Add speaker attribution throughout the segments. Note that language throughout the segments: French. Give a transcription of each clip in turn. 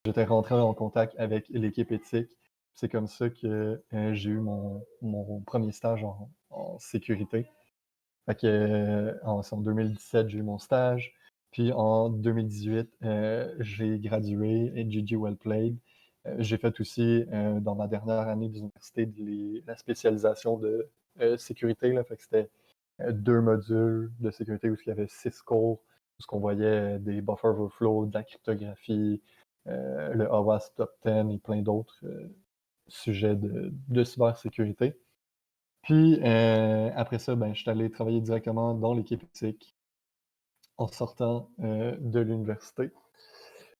Speaker 1: j'étais rentré en contact avec l'équipe éthique. C'est comme ça que j'ai eu mon premier stage en sécurité. Fait que, c'est en 2017, j'ai eu mon stage. Puis en 2018, j'ai gradué et GG Well Played. J'ai fait aussi, dans ma dernière année d'université, la spécialisation de sécurité. Là. Fait que c'était 2 modules de sécurité où il y avait 6 cours, où on voyait des buffer overflow, de la cryptographie, le OWASP Top 10 et plein d'autres sujets de cybersécurité. Puis après ça, je suis allé travailler directement dans l'équipe éthique en sortant de l'université.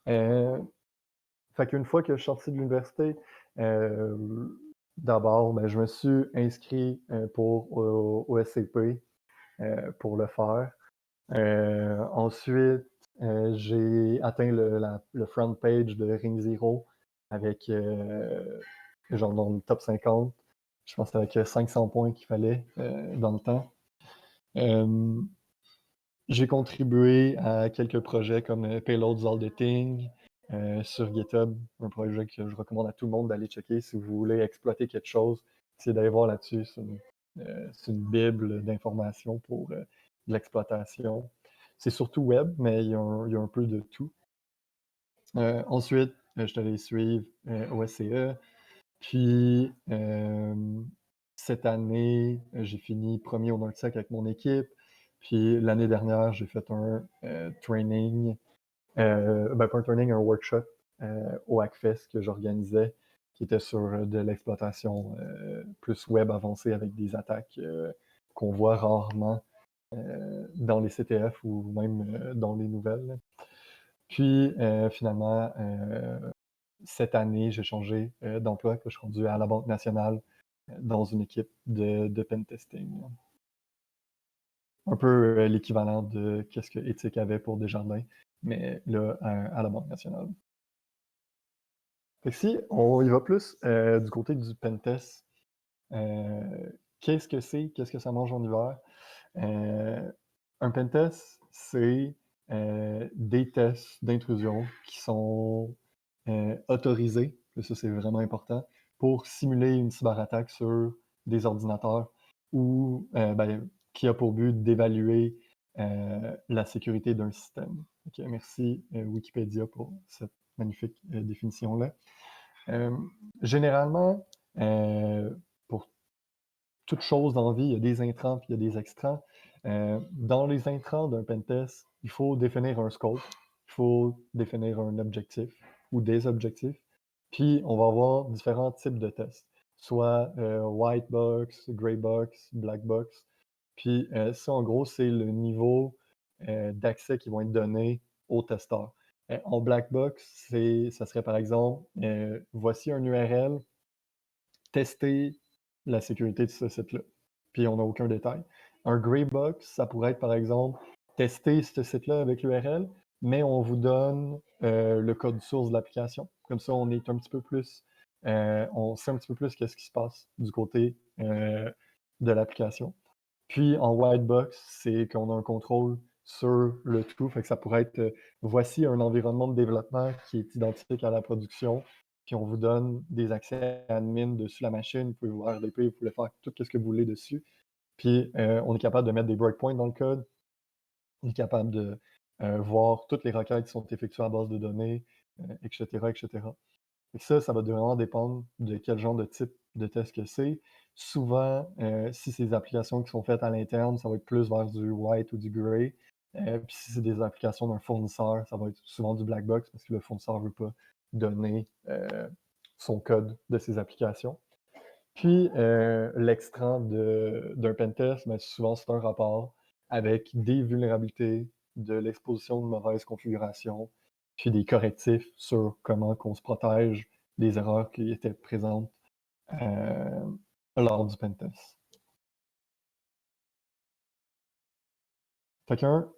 Speaker 1: Fait qu'une fois que je suis sorti de l'université, d'abord, je me suis inscrit au SCP pour le faire. Ensuite, j'ai atteint le front page de Ring Zero avec genre dans le top 50. Je pense que c'était avec 500 points qu'il fallait dans le temps. J'ai contribué à quelques projets comme Payloads Auditing sur GitHub, un projet que je recommande à tout le monde d'aller checker si vous voulez exploiter quelque chose. C'est d'aller voir là-dessus. C'est une bible d'informations pour l'exploitation. C'est surtout web, mais il y a un peu de tout. Ensuite, je suis allé suivre au SCE. Puis, cette année, j'ai fini premier au NordSec avec mon équipe. Puis, l'année dernière, j'ai fait un training, pas un training, un workshop au Hackfest que j'organisais, qui était sur de l'exploitation plus web avancée avec des attaques qu'on voit rarement dans les CTF ou même dans les nouvelles. Puis, finalement, cette année, j'ai changé d'emploi, que je suis rendu à la Banque nationale dans une équipe de pentesting. Un peu l'équivalent de qu'est-ce que Éthique avait pour Desjardins, mais là, à la Banque nationale. Fait que si on y va plus du côté du pentest, qu'est-ce que c'est? Qu'est-ce que ça mange en hiver? Un pentest, c'est des tests d'intrusion qui sont autorisés, ça c'est vraiment important, pour simuler une cyberattaque sur des ordinateurs ou qui a pour but d'évaluer la sécurité d'un système. Ok, merci Wikipédia pour cette magnifique définition-là. Généralement, pour toute chose dans la vie, il y a des intrants puis il y a des extrants. Dans les intrants d'un pentest, il faut définir un scope, il faut définir un objectif ou des objectifs, puis on va avoir différents types de tests, soit white box, gray box, black box. Puis ça, en gros, c'est le niveau d'accès qui vont être donnés aux testeurs. En black box, ça serait par exemple, voici un URL, tester la sécurité de ce site-là. Puis on n'a aucun détail. Un gray box, ça pourrait être par exemple tester ce site-là avec l'URL, mais on vous donne le code source de l'application. Comme ça, on est un petit peu plus, on sait un petit peu plus qu'est-ce qui se passe du côté de l'application. Puis en white box, c'est qu'on a un contrôle sur le tout. Fait que ça pourrait être voici un environnement de développement qui est identique à la production. Puis on vous donne des accès admin dessus la machine. Vous pouvez voir RDP, vous pouvez faire tout ce que vous voulez dessus. Puis on est capable de mettre des breakpoints dans le code. On est capable de voir toutes les requêtes qui sont effectuées à base de données, etc., etc. Et ça va vraiment dépendre de quel genre de type de test que c'est. Souvent, si c'est des applications qui sont faites à l'interne, ça va être plus vers du white ou du gray. Puis si c'est des applications d'un fournisseur, ça va être souvent du black box parce que le fournisseur ne veut pas donner son code de ses applications. Puis l'extrant d'un pentest, souvent c'est un rapport avec des vulnérabilités, de l'exposition de mauvaise configuration, puis des correctifs sur comment qu'on se protège des erreurs qui étaient présentes lors du pentest. Fait qu'un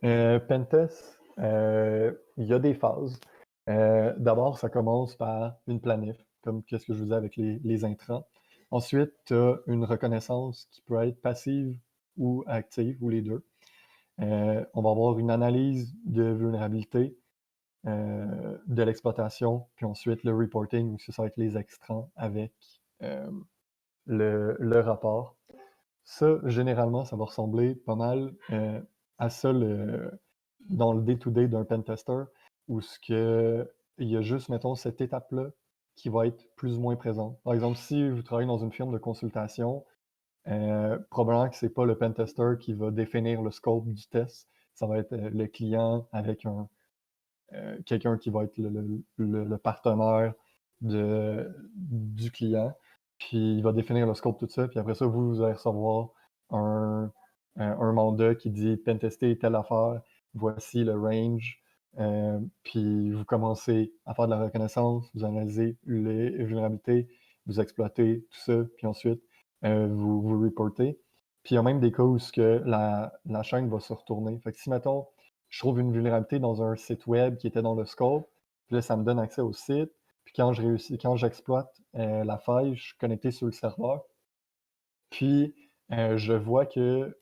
Speaker 1: pentest, il y a des phases. D'abord, ça commence par une planif, comme qu'est-ce que je vous disais avec les intrants. Ensuite, tu as une reconnaissance qui peut être passive ou active, ou les deux. On va avoir une analyse de vulnérabilité. de l'exploitation, puis ensuite le reporting, où ça va être les extrants avec le rapport. Ça, généralement, ça va ressembler pas mal à ça dans le day-to-day d'un pentester, où il y a juste, mettons, cette étape-là qui va être plus ou moins présente. Par exemple, si vous travaillez dans une firme de consultation, probablement que c'est pas le pentester qui va définir le scope du test. Ça va être le client avec quelqu'un qui va être le partenaire du client. Puis il va définir le scope, tout ça. Puis après ça, vous allez recevoir un mandat qui dit pentester telle affaire, voici le range. Puis vous commencez à faire de la reconnaissance, vous analysez les vulnérabilités, vous exploitez tout ça, puis ensuite vous reportez. Puis il y a même des cas où la chaîne va se retourner. Fait que si, mettons, je trouve une vulnérabilité dans un site web qui était dans le scope, puis là, ça me donne accès au site, puis quand j'exploite la faille, je suis connecté sur le serveur, puis je vois que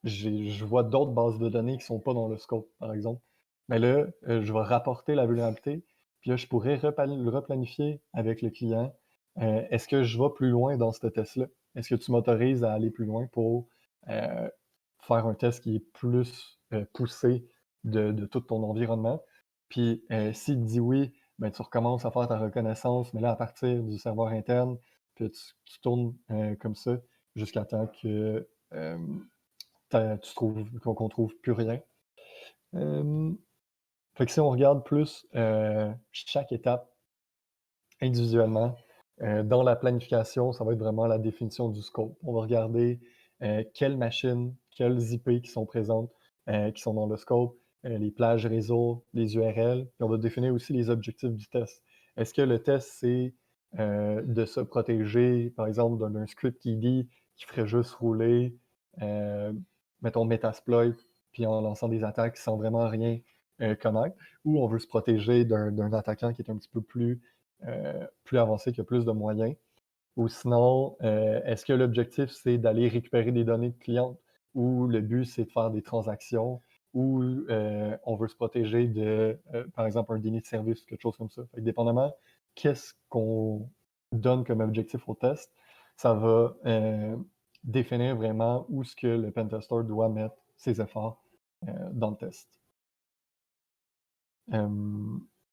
Speaker 1: je vois d'autres bases de données qui sont pas dans le scope, par exemple. Mais là, je vais rapporter la vulnérabilité, puis là, je pourrais replanifier avec le client. Est-ce que je vais plus loin dans ce test-là? Est-ce que tu m'autorises à aller plus loin pour euh, faire un test qui est plus poussé de tout ton environnement? Puis s'il dit oui, ben, tu recommences à faire ta reconnaissance, mais là, à partir du serveur interne, puis tu tournes comme ça jusqu'à temps que qu'on trouve plus rien. Fait que si on regarde plus chaque étape individuellement, dans la planification, ça va être vraiment la définition du scope. On va regarder quelles machines, quelles IP qui sont présentes, qui sont dans le scope, les plages réseau, les URL, puis on va définir aussi les objectifs du test. Est-ce que le test, c'est de se protéger, par exemple, d'un script qui dit qui ferait juste rouler, euh, mettons, Metasploit, puis en lançant des attaques sans vraiment rien connaître, ou on veut se protéger d'un attaquant qui est un petit peu plus avancé, qui a plus de moyens. Ou sinon, est-ce que l'objectif, c'est d'aller récupérer des données de clients ou le but, c'est de faire des transactions ou on veut se protéger de, par exemple, un déni de service, quelque chose comme ça. Fait que dépendamment, qu'est-ce qu'on donne comme objectif au test, ça va définir vraiment où ce que le pentester doit mettre ses efforts dans le test.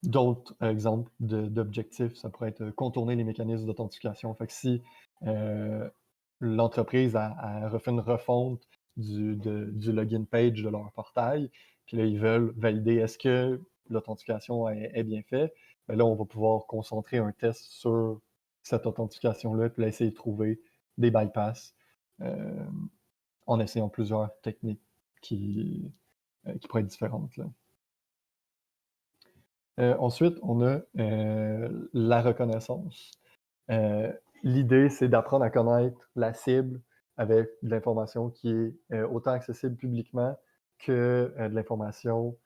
Speaker 1: D'autres exemples d'objectifs, ça pourrait être contourner les mécanismes d'authentification. Fait que si l'entreprise a refait une refonte du login page de leur portail, puis là, ils veulent valider est-ce que l'authentification est bien faite, ben là, on va pouvoir concentrer un test sur cette authentification-là, puis là, essayer de trouver des bypass euh, en essayant plusieurs techniques qui pourraient être différentes, là. Ensuite, on a la reconnaissance. Euh, L'idée, c'est d'apprendre à connaître la cible avec de l'information qui est autant accessible publiquement que de l'information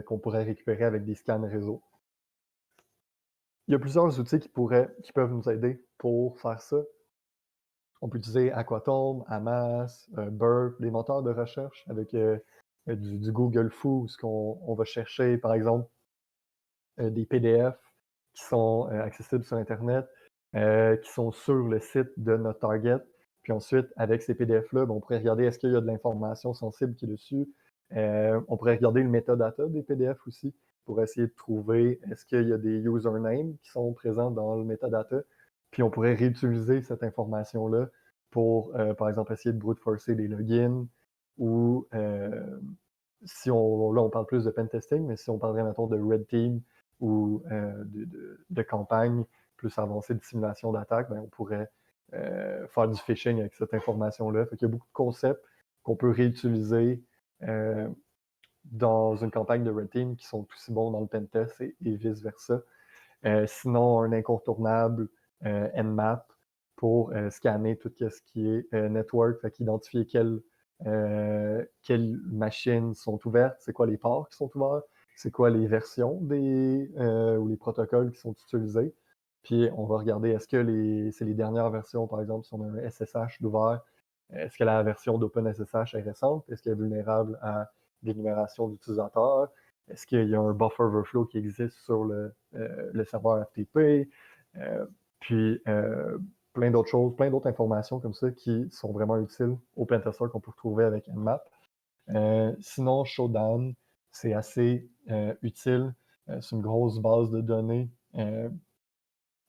Speaker 1: qu'on pourrait récupérer avec des scans réseau. Il y a plusieurs outils qui peuvent nous aider pour faire ça. On peut utiliser Aquatomb, Hamas, Burp, des moteurs de recherche avec du Google Foo, où on va chercher, par exemple, des PDF qui sont accessibles sur Internet, qui sont sur le site de notre target. Puis ensuite, avec ces PDF-là, ben, on pourrait regarder est-ce qu'il y a de l'information sensible qui est dessus. On pourrait regarder le metadata des PDF aussi pour essayer de trouver est-ce qu'il y a des usernames qui sont présents dans le metadata. Puis on pourrait réutiliser cette information-là pour, par exemple, essayer de brute forcer des logins ou si là, on parle plus de pentesting, mais si on parlerait, mettons, de Red Team ou de campagne plus avancée de simulation d'attaque, ben, on pourrait faire du phishing avec cette information-là. Fait qu'il y a beaucoup de concepts qu'on peut réutiliser dans une campagne de Red Team qui sont aussi bons dans le pentest et vice-versa. Sinon, un incontournable Nmap pour scanner tout ce qui est network, fait qu'identifier quelles machines sont ouvertes, c'est quoi les ports qui sont ouverts, c'est quoi les versions ou les protocoles qui sont utilisés. Puis on va regarder est-ce que c'est les dernières versions, par exemple, si on a un SSH d'ouvert, est-ce que la version d'OpenSSH est récente? Est-ce qu'elle est vulnérable à l'énumération d'utilisateurs? Est-ce qu'il y a un buffer overflow qui existe sur le serveur FTP? Euh, puis plein d'autres choses, plein d'autres informations comme ça qui sont vraiment utiles au pentester qu'on peut retrouver avec Nmap. Sinon, Shodan, c'est assez utile. C'est une grosse base de données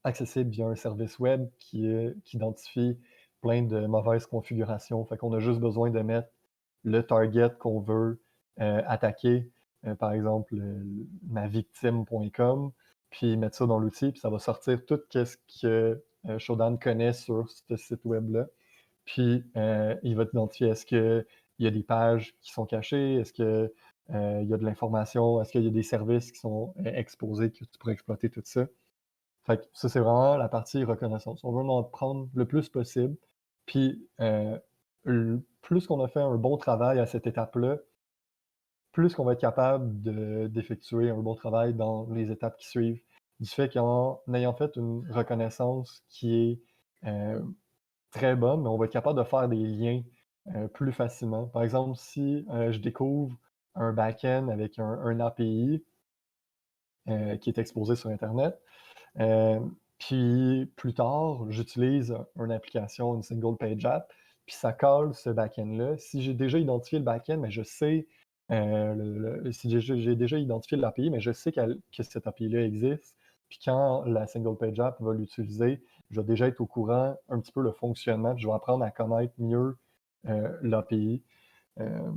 Speaker 1: accessible via un service web qui identifie plein de mauvaises configurations. Fait qu'on a juste besoin de mettre le target qu'on veut attaquer, par exemple mavictime.com, puis mettre ça dans l'outil, puis ça va sortir tout ce que Shodan connaît sur ce site web-là. Puis il va t'identifier est-ce qu'il y a des pages qui sont cachées, est-ce qu'il y a de l'information, est-ce qu'il y a des services qui sont exposés que tu pourrais exploiter tout ça. Fait que ça, c'est vraiment la partie reconnaissance. On veut en prendre le plus possible. Puis, plus qu'on a fait un bon travail à cette étape-là, plus qu'on va être capable d'effectuer un bon travail dans les étapes qui suivent. Du fait qu'en ayant fait une reconnaissance qui est très bonne, on va être capable de faire des liens plus facilement. Par exemple, si je découvre un back-end avec un API qui est exposé sur Internet, euh, puis plus tard, j'utilise une application, une single page app, puis ça colle ce back-end-là. Si j'ai déjà identifié le back-end, mais je sais, si j'ai déjà identifié l'API, mais je sais que cette API-là existe, puis quand la single page app va l'utiliser, je vais déjà être au courant un petit peu le fonctionnement, puis je vais apprendre à connaître mieux l'API. Euh,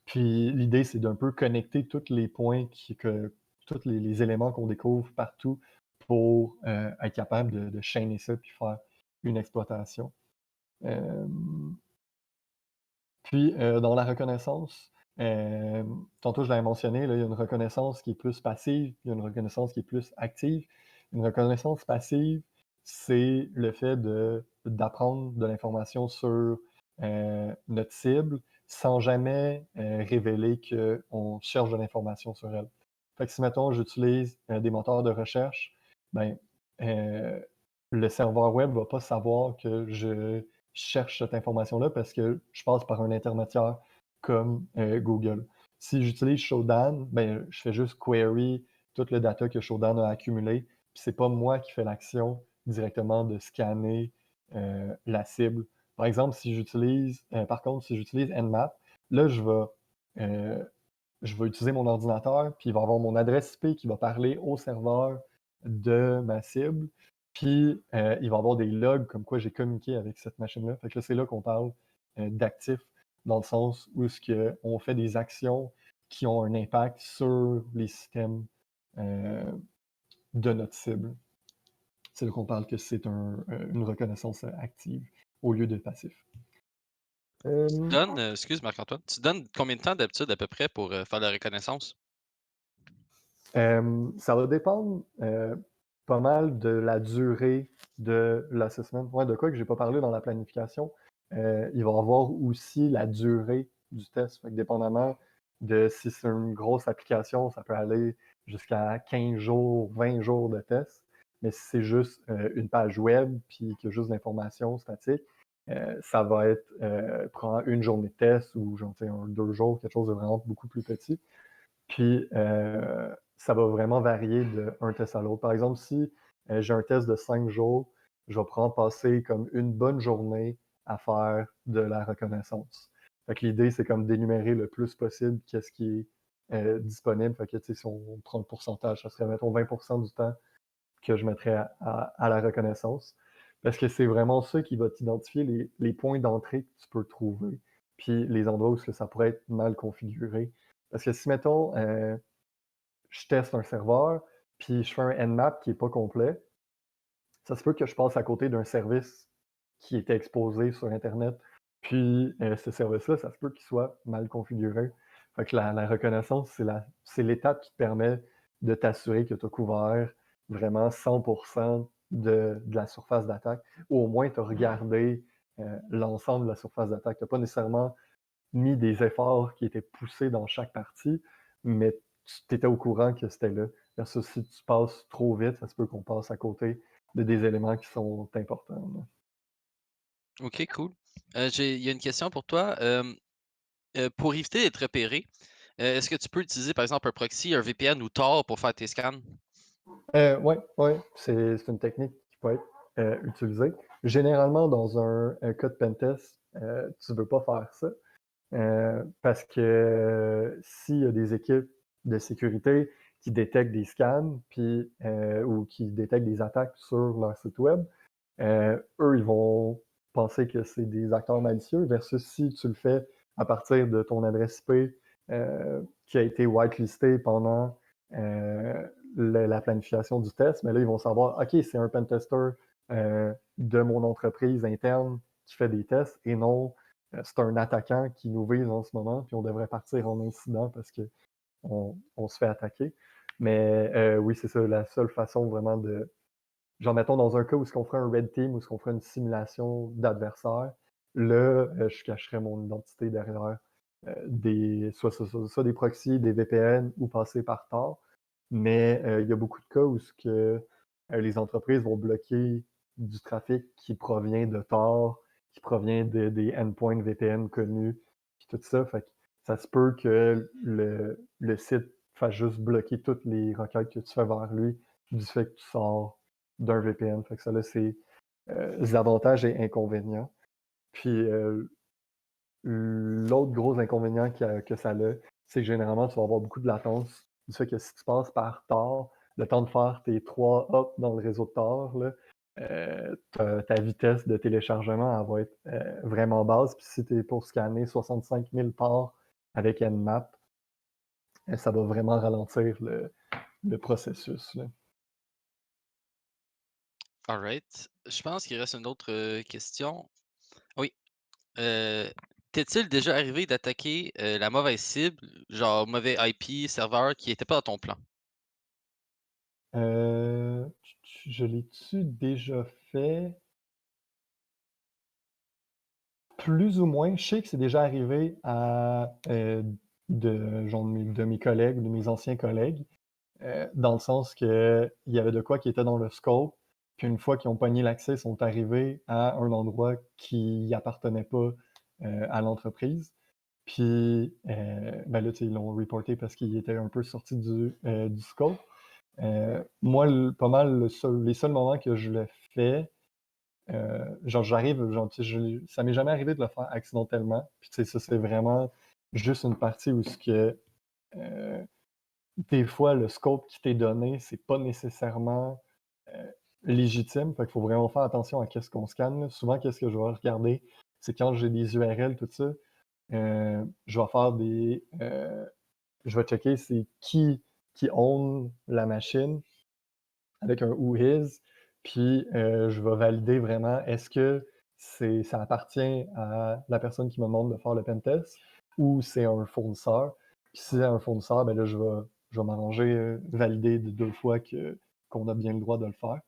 Speaker 1: puis l'idée, c'est d'un peu connecter tous les points, tous les éléments qu'on découvre partout pour être capable de chaîner ça puis faire une exploitation. Euh, Puis dans la reconnaissance, tantôt je l'avais mentionné, là, il y a une reconnaissance qui est plus passive, il y a une reconnaissance qui est plus active. Une reconnaissance passive, c'est le fait d'apprendre de l'information sur notre cible sans jamais révéler qu'on cherche de l'information sur elle. Fait que si, mettons, j'utilise des moteurs de recherche, ben, euh, le serveur web ne va pas savoir que je cherche cette information-là parce que je passe par un intermédiaire comme Google. Si j'utilise Shodan, ben, je fais juste query tout le data que Shodan a accumulé, puis c'est pas moi qui fais l'action directement de scanner la cible. Par exemple, par contre, si j'utilise Nmap, là, euh, je vais utiliser mon ordinateur, puis il va avoir mon adresse IP qui va parler au serveur de ma cible, puis il va avoir des logs comme quoi j'ai communiqué avec cette machine-là. Fait que là, c'est là qu'on parle d'actif, dans le sens où on fait des actions qui ont un impact sur les systèmes euh, de notre cible. C'est là qu'on parle que c'est une reconnaissance active au lieu de passif.
Speaker 2: Tu
Speaker 1: Euh,
Speaker 2: donnes, excuse Marc-Antoine, tu donnes combien de temps d'habitude à peu près pour faire la reconnaissance?
Speaker 1: Ça va dépendre pas mal de la durée de l'assessment. Ouais, de quoi que j'ai pas parlé dans la planification. Il va y avoir aussi la durée du test. Fait que dépendamment de si c'est une grosse application, ça peut aller jusqu'à 15 jours, 20 jours de test. Mais si c'est juste une page web puis qu'il y a juste l'information statique, ça va être prend une journée de test ou j'en sais 2 jours, quelque chose de vraiment beaucoup plus petit. Puis, ça va vraiment varier d'un test à l'autre. Par exemple, si j'ai un test de 5 jours, je vais prendre passer comme une bonne journée à faire de la reconnaissance. Fait que l'idée, c'est comme d'énumérer le plus possible qu'est-ce qui est disponible. Fait que, tu sais, si on prend le pourcentage, ça serait, mettons, 20% du temps que je mettrais à la reconnaissance. Parce que c'est vraiment ça qui va t'identifier les points d'entrée que tu peux trouver, puis les endroits où ça pourrait être mal configuré. Parce que si, mettons, je teste un serveur, puis je fais un Nmap qui n'est pas complet, ça se peut que je passe à côté d'un service qui était exposé sur Internet. Puis ce service-là, ça se peut qu'il soit mal configuré. Fait que la reconnaissance, c'est l'étape qui te permet de t'assurer que tu as couvert vraiment 100% de la surface d'attaque. Ou au moins, tu as regardé l'ensemble de la surface d'attaque. Tu n'as pas nécessairement mis des efforts qui étaient poussés dans chaque partie, mais tu étais au courant que c'était là. Versus si tu passes trop vite, ça se peut qu'on passe à côté de des éléments qui sont importants. Là.
Speaker 2: Ok, cool. Il y a une question pour toi. Pour éviter d'être repéré, Est-ce que tu peux utiliser, par exemple, un proxy, un VPN ou Tor pour faire tes scans?
Speaker 1: Ouais, ouais, c'est une technique qui peut être, utilisée. Généralement, dans un cas de pentest, tu veux pas faire ça, parce que s'il y a des équipes de sécurité qui détectent des scans, puis, ou qui détectent des attaques sur leur site web, eux, ils vont penser que c'est des acteurs malicieux versus si tu le fais à partir de ton adresse IP, qui a été whitelistée pendant, la planification du test, mais là, ils vont savoir: «OK, c'est un pentester, de mon entreprise interne qui fait des tests et non, c'est un attaquant qui nous vise en ce moment, puis on devrait partir en incident parce qu'on se fait attaquer». Mais, oui, c'est ça, la seule façon vraiment de genre, mettons, dans un cas où ce qu'on ferait un red team, où ce qu'on ferait une simulation d'adversaire, là, je cacherais mon identité derrière, des soit des proxys, des VPN ou passer par Tor. Mais, il y a beaucoup de cas où ce que, les entreprises vont bloquer du trafic qui provient de Tor, qui provient des endpoints VPN connus, puis tout ça. Fait que ça se peut que le site fasse juste bloquer toutes les requêtes que tu fais vers lui du fait que tu sors d'un VPN. Fait que ça là, c'est les avantages et inconvénients. Puis l'autre gros inconvénient que ça a, c'est que généralement, tu vas avoir beaucoup de latence. Du fait que si tu passes par Tor, le temps de faire tes 3 hops dans le réseau de Tor, là, ta vitesse de téléchargement, elle va être vraiment basse. Puis si tu es pour scanner 65 000 ports avec Nmap, ça va vraiment ralentir le processus, là.
Speaker 2: Alright. Je pense qu'il reste une autre, question. Oui. Heu, T'est-il déjà arrivé d'attaquer, la mauvaise cible, genre mauvais IP, serveur qui était pas dans ton plan?
Speaker 1: Je l'ai-tu déjà fait? Plus ou moins. Je sais que c'est déjà arrivé à, genre de mes collègues, de mes anciens collègues, dans le sens qu'il y avait de quoi qui était dans le scope, puis une fois qu'ils ont pogné l'accès, ils sont arrivés à un endroit qui appartenait pas, à l'entreprise. Puis, ben là, tu sais, ils l'ont reporté parce qu'il était un peu sorti du scope. Moi, pas mal, les seuls moments que je le fais, genre, j'arrive, genre, tu sais, ça m'est jamais arrivé de le faire accidentellement. Puis, tu sais, ça, c'est vraiment juste une partie où ce que, euh, des fois, le scope qui t'est donné, c'est pas nécessairement légitime. Fait qu'il faut vraiment faire attention à qu'est-ce qu'on scanne, là. Souvent, qu'est-ce que je vais regarder, c'est quand j'ai des URL, tout ça, je vais faire je vais checker c'est qui own la machine avec un who is, puis je vais valider vraiment est-ce que ça appartient à la personne qui me demande de faire le pentest ou c'est un fournisseur. Puis si c'est un fournisseur, ben là, je vais m'arranger, valider de 2 fois qu'on a bien le droit de le faire.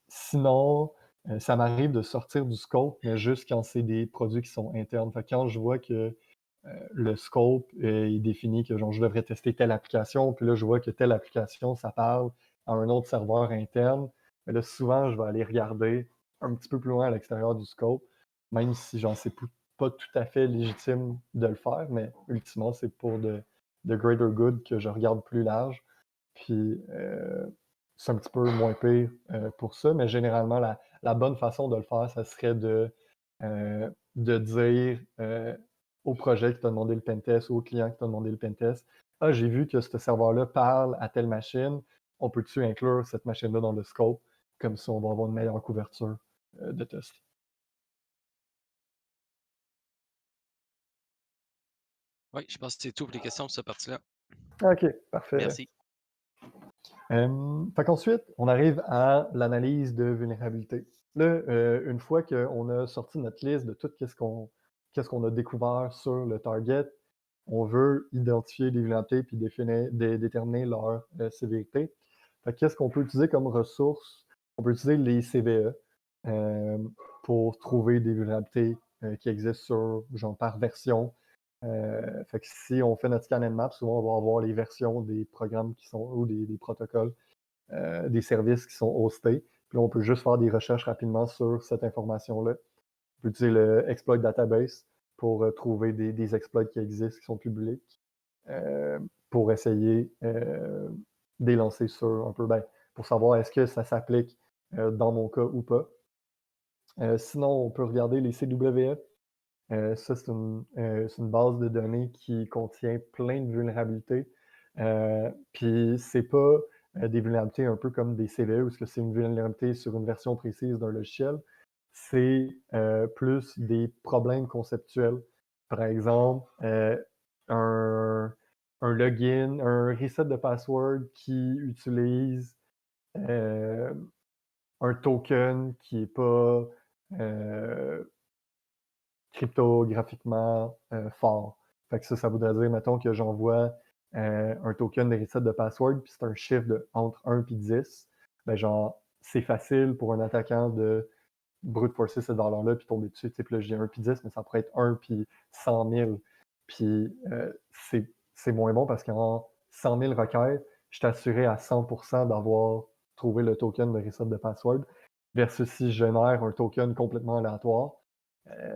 Speaker 1: Sinon, ça m'arrive de sortir du scope, mais juste quand c'est des produits qui sont internes. Fait que quand je vois que le scope, il définit que genre, je devrais tester telle application, puis là, je vois que telle application, ça parle à un autre serveur interne. Mais là, souvent, je vais aller regarder un petit peu plus loin à l'extérieur du scope, même si j'en sais pas tout à fait légitime de le faire, mais ultimement, c'est pour de greater good que je regarde plus large. Puis, c'est un petit peu moins pire pour ça, mais généralement, la bonne façon de le faire, ça serait de dire au projet qui t'a demandé le pentest ou au client qui t'a demandé le pentest: «Ah, j'ai vu que ce serveur-là parle à telle machine. On peut-tu inclure cette machine-là dans le scope?» Comme ça, on va avoir une meilleure couverture de test.
Speaker 2: Oui, je pense que c'est tout pour les questions pour cette partie-là.
Speaker 1: OK, parfait.
Speaker 2: Merci.
Speaker 1: Fait qu'ensuite, on arrive à l'analyse de vulnérabilité. Là, une fois qu'on a sorti notre liste de tout qu'est-ce qu'on a découvert sur le target, on veut identifier les vulnérabilités puis déterminer leur sévérité. Fait que qu'est-ce qu'on peut utiliser comme ressource? On peut utiliser les CVE pour trouver des vulnérabilités qui existent genre par version. Fait que si on fait notre scan and map, souvent on va avoir les versions des programmes qui sont ou des protocoles, des services qui sont hostés. Puis là, on peut juste faire des recherches rapidement sur cette information-là. On peut utiliser le exploit database pour trouver des exploits qui existent, qui sont publics, pour essayer d'élancer sur un peu, pour savoir est-ce que ça s'applique dans mon cas ou pas. Sinon, on peut regarder les CWE. Ça, c'est une base de données qui contient plein de vulnérabilités. Puis c'est pas des vulnérabilités un peu comme des CVE, où c'est une vulnérabilité sur une version précise d'un logiciel. C'est plus des problèmes conceptuels. Par exemple, un login, un reset de password qui utilise un token qui n'est pas cryptographiquement fort. Fait que ça voudrait dire, mettons, que j'envoie un token de reset de password, puis c'est un chiffre entre 1 et 10. Ben genre, c'est facile pour un attaquant de brute forcer cette valeur-là, puis tomber dessus. Puis là, j'ai 1 puis 10, mais ça pourrait être 1 puis 100 000. Puis c'est moins bon parce qu'en 100 000 requêtes, je suis assuré à 100% d'avoir trouvé le token de reset de password, versus si je génère un token complètement aléatoire,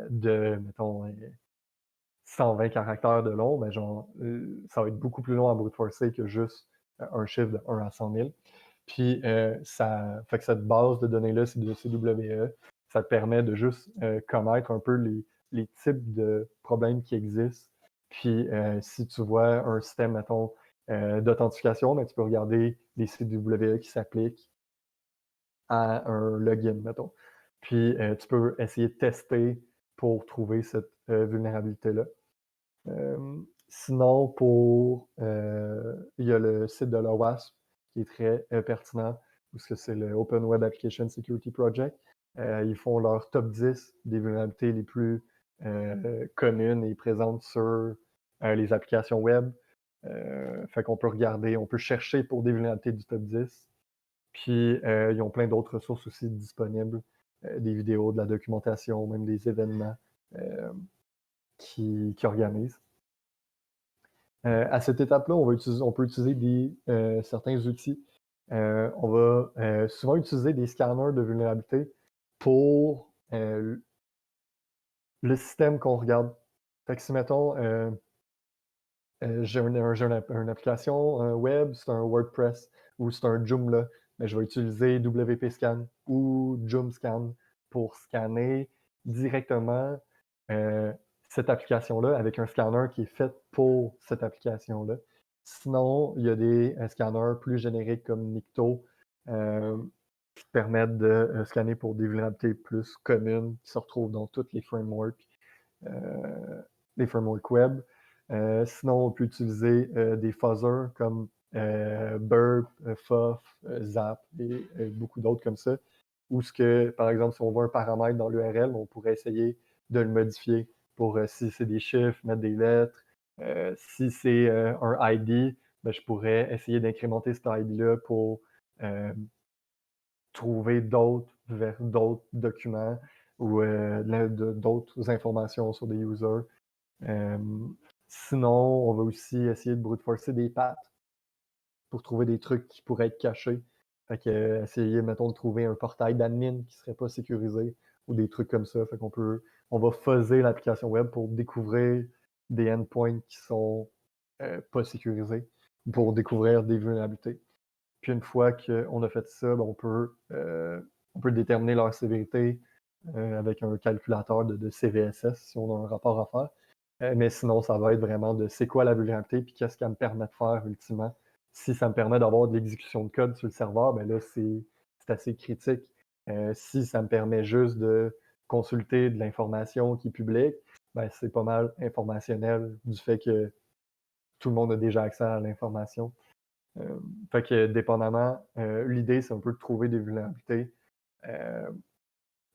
Speaker 1: de, mettons, 120 caractères de long, ben genre, ça va être beaucoup plus long à brute forcer que juste un chiffre de 1 à 100 000. Puis, ça fait que cette base de données-là, c'est de CWE. Ça te permet de juste connaître un peu les types de problèmes qui existent. Puis, si tu vois un système, mettons, d'authentification, ben, tu peux regarder les CWE qui s'appliquent à un login, mettons. Puis, tu peux essayer de tester pour trouver cette vulnérabilité-là. Sinon, il y a le site de l'OWASP qui est très pertinent, parce que c'est le Open Web Application Security Project. Ils font leur top 10 des vulnérabilités les plus communes et présentes sur les applications web. Fait qu'on peut regarder, on peut chercher pour des vulnérabilités du top 10. Puis, ils ont plein d'autres ressources aussi disponibles, des vidéos, de la documentation, même des événements qui organisent. À cette étape-là, on peut utiliser certains outils. On va souvent utiliser des scanners de vulnérabilité pour le système qu'on regarde. Fait que si, mettons, j'ai une application web, c'est un WordPress ou c'est un Joomla, mais je vais utiliser WP-Scan ou JoomScan pour scanner directement cette application-là avec un scanner qui est fait pour cette application-là. Sinon, il y a des scanners plus génériques comme Nikto qui permettent de scanner pour des vulnérabilités plus communes qui se retrouvent dans tous les frameworks web. Sinon, on peut utiliser des fuzzers comme Burp, Fuff, Zap et beaucoup d'autres comme ça. Ou ce que, par exemple, si on voit un paramètre dans l'URL, on pourrait essayer de le modifier pour si c'est des chiffres, mettre des lettres. Si c'est un ID, ben, je pourrais essayer d'incrémenter cet ID-là pour trouver d'autres documents ou d'autres informations sur des users. Sinon, on va aussi essayer de brute forcer des paths pour trouver des trucs qui pourraient être cachés. Fait que essayer, mettons, de trouver un portail d'admin qui serait pas sécurisé ou des trucs comme ça. Fait on va fuzzer l'application web pour découvrir des endpoints qui sont pas sécurisés pour découvrir des vulnérabilités. Puis une fois qu'on a fait ça, ben, on peut déterminer leur sévérité avec un calculateur de CVSS si on a un rapport à faire. Mais sinon, ça va être vraiment de c'est quoi la vulnérabilité puis qu'est-ce qu'elle me permet de faire ultimement. Si ça me permet d'avoir de l'exécution de code sur le serveur, ben là, c'est assez critique. Si ça me permet juste de consulter de l'information qui est publique, ben c'est pas mal informationnel du fait que tout le monde a déjà accès à l'information. Fait que dépendamment, l'idée, c'est un peu de trouver des vulnérabilités.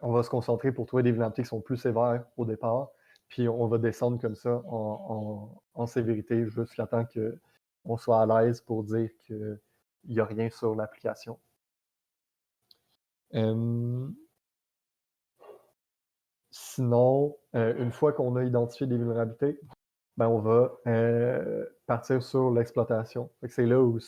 Speaker 1: On va se concentrer pour trouver des vulnérabilités qui sont plus sévères au départ, puis on va descendre comme ça en sévérité jusqu'à temps qu'on soit à l'aise pour dire qu'il n'y a rien sur l'application. Sinon, une fois qu'on a identifié des vulnérabilités, ben on va partir sur l'exploitation. C'est là où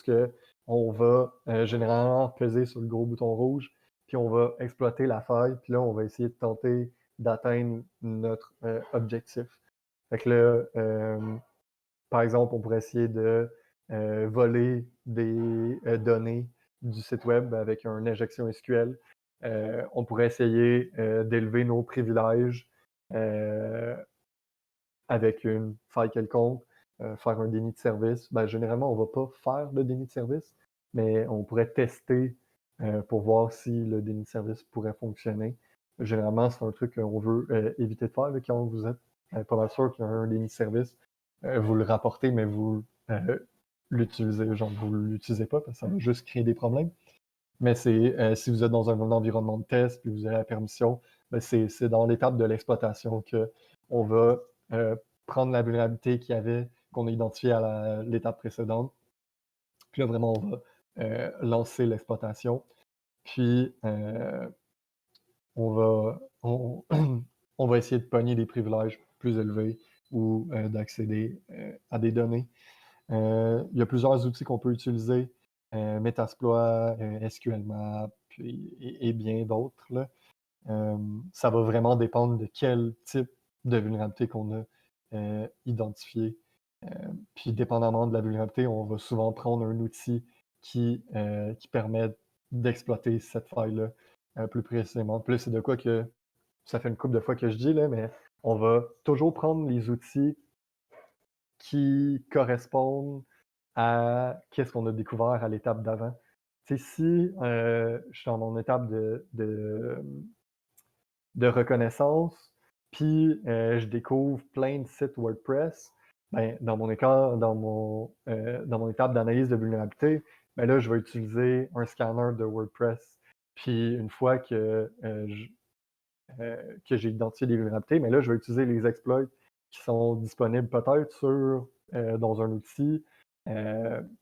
Speaker 1: on va généralement peser sur le gros bouton rouge, puis on va exploiter la faille, puis là, on va essayer de tenter d'atteindre notre objectif. Fait que là, par exemple, on pourrait essayer de voler des données du site web avec une injection SQL. On pourrait essayer d'élever nos privilèges euh, avec une faille quelconque, faire un déni de service. Ben, généralement, on ne va pas faire de déni de service, mais on pourrait tester pour voir si le déni de service pourrait fonctionner. Généralement, c'est un truc qu'on veut éviter de faire là, quand vous êtes pas mal sûr qu'il y a un déni de service. Vous le rapportez, mais vous l'utilisez, genre vous l'utilisez pas parce que ça va juste créer des problèmes. Mais c'est si vous êtes dans un environnement de test puis vous avez la permission, ben c'est dans l'étape de l'exploitation qu'on va prendre la vulnérabilité qu'il y avait, qu'on a identifiée à l'étape précédente. Puis là, vraiment, on va lancer l'exploitation. Puis on va, on, on va essayer de pogner des privilèges plus élevés ou d'accéder à des données. Il y a plusieurs outils qu'on peut utiliser, Metasploit, SQLmap, puis, et bien d'autres. Là. Ça va vraiment dépendre de quel type de vulnérabilité qu'on a identifié. Puis dépendamment de la vulnérabilité, on va souvent prendre un outil qui permet d'exploiter cette faille-là plus précisément. Puis là, c'est de quoi que ça fait une couple de fois que je dis, là, mais on va toujours prendre les outils qui correspondent à qu'est-ce qu'on a découvert à l'étape d'avant. Tu sais, si je suis dans mon étape de reconnaissance, puis je découvre plein de sites WordPress, ben, dans mon étape d'analyse de vulnérabilité, ben là, je vais utiliser un scanner de WordPress. Puis une fois que j'ai identifié des vulnérabilités, mais là, je vais utiliser les exploits qui sont disponibles peut-être dans un outil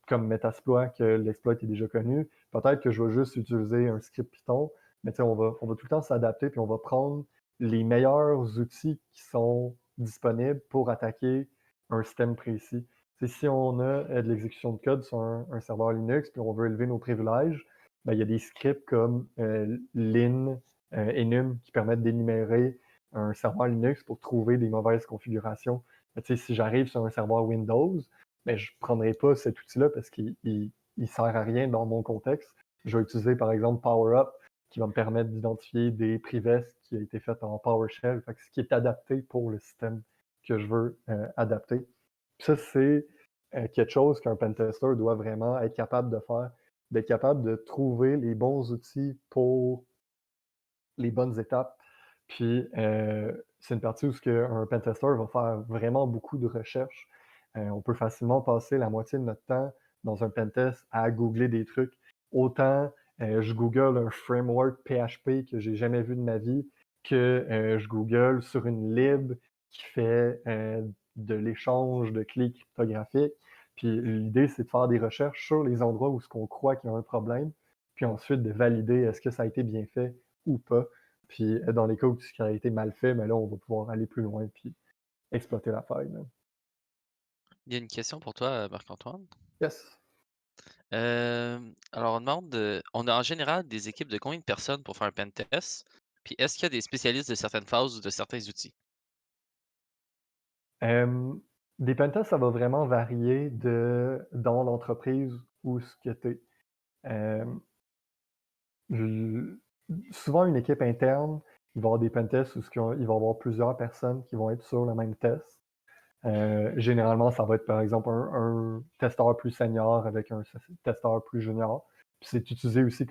Speaker 1: comme Metasploit, que l'exploit est déjà connu. Peut-être que je vais juste utiliser un script Python, mais on va tout le temps s'adapter, puis on va prendre les meilleurs outils qui sont disponibles pour attaquer un système précis. Si on a de l'exécution de code sur un serveur Linux, puis on veut élever nos privilèges, ben, il y a des scripts comme lin, enum qui permettent d'énumérer un serveur Linux pour trouver des mauvaises configurations. Si j'arrive sur un serveur Windows, ben, je ne prendrai pas cet outil-là parce qu'il ne sert à rien dans mon contexte. Je vais utiliser par exemple PowerUp qui va me permettre d'identifier des privets qui a été fait en PowerShell, ce qui est adapté pour le système que je veux adapter. Ça, c'est quelque chose qu'un pentester doit vraiment être capable de faire, d'être capable de trouver les bons outils pour les bonnes étapes. Puis, c'est une partie où un pentester va faire vraiment beaucoup de recherches. On peut facilement passer la moitié de notre temps dans un pentest à googler des trucs. Autant je google un framework PHP que j'ai jamais vu de ma vie, que je google sur une lib qui fait de l'échange de clés cryptographiques. Puis l'idée, c'est de faire des recherches sur les endroits où ce qu'on croit qu'il y a un problème, puis ensuite de valider est-ce que ça a été bien fait ou pas. Puis dans les cas où ce qui a été mal fait, mais là, on va pouvoir aller plus loin puis exploiter la faille. Là.
Speaker 2: Il y a une question pour toi, Marc-Antoine.
Speaker 1: Yes.
Speaker 2: Alors on demande, on a en général des équipes de combien de personnes pour faire un pentest? Puis est-ce qu'il y a des spécialistes de certaines phases ou de certains outils?
Speaker 1: Des pentests, ça va vraiment varier dans l'entreprise où ce que tu es. Souvent, une équipe interne, il va y avoir des pentests où il va y avoir plusieurs personnes qui vont être sur le même test. Généralement, ça va être par exemple un testeur plus senior avec un testeur plus junior. Puis c'est utilisé aussi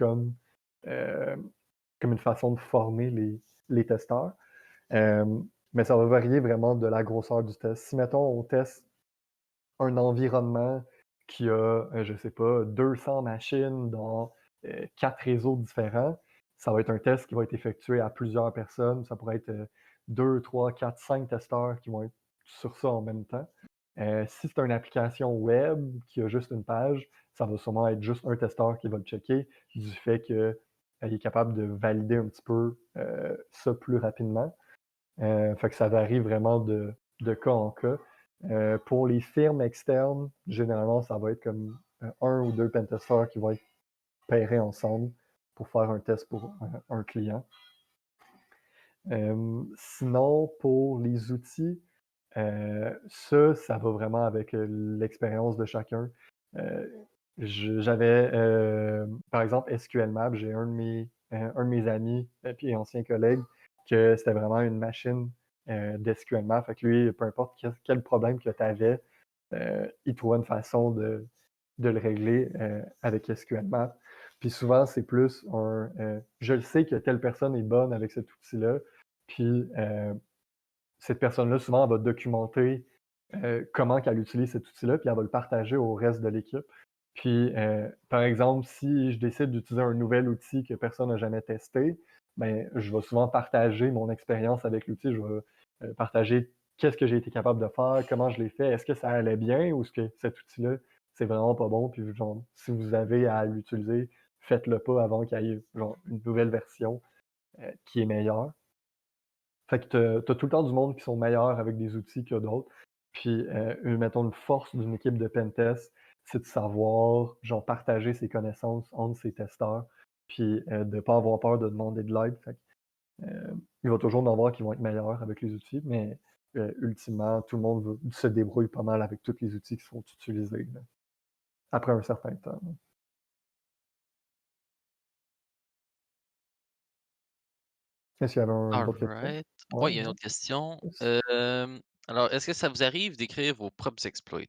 Speaker 1: euh, comme une façon de former les testeurs. Euh, mais ça va varier vraiment de la grosseur du test. Si, mettons, on teste un environnement qui a, je ne sais pas, 200 machines dans 4 réseaux différents, ça va être un test qui va être effectué à plusieurs personnes. Ça pourrait être 2, 3, 4, 5 testeurs qui vont être sur ça en même temps. Si c'est une application web qui a juste une page, ça va sûrement être juste un testeur qui va le checker du fait qu'il est capable de valider un petit peu ça plus rapidement. Fait que ça varie vraiment de cas en cas. Pour les firmes externes, généralement, ça va être comme un ou deux pentesters qui vont être pairés ensemble pour faire un test pour un client. Sinon, pour les outils, Ça va vraiment avec, l'expérience de chacun. Heu, j'avais, par exemple, SQLmap, j'ai un de mes amis, puis ancien collègue, que c'était vraiment une machine, d'SQLmap. Fait que lui, peu importe quel problème que tu avais, il trouvait une façon de le régler, avec SQLmap. Puis souvent, c'est plus je le sais que telle personne est bonne avec cet outil-là, puis, cette personne-là, souvent, elle va documenter, comment qu'elle utilise cet outil-là, puis elle va le partager au reste de l'équipe. Puis, par exemple, si je décide d'utiliser un nouvel outil que personne n'a jamais testé, ben, je vais souvent partager mon expérience avec l'outil. Je vais, partager qu'est-ce que j'ai été capable de faire, comment je l'ai fait, est-ce que ça allait bien ou est-ce que cet outil-là, c'est vraiment pas bon, puis genre, si vous avez à l'utiliser, faites-le pas avant qu'il y ait, genre, une nouvelle version, qui est meilleure. Fait que tu as tout le temps du monde qui sont meilleurs avec des outils que d'autres. Puis, mettons une force d'une équipe de pentest, c'est de savoir, genre, partager ses connaissances entre ses testeurs, puis, de pas avoir peur de demander de l'aide. Fait que, il va toujours en avoir qui vont être meilleurs avec les outils, mais, ultimement, tout le monde se débrouille pas mal avec tous les outils qui sont utilisés, là, après un certain temps, là. Est-ce qu'il y avait une autre question?
Speaker 2: Alright.
Speaker 1: Ouais,
Speaker 2: Ouais, il y a une
Speaker 1: ouais.
Speaker 2: autre question.
Speaker 1: Yes.
Speaker 2: Alors, est-ce que ça vous arrive d'écrire vos propres exploits?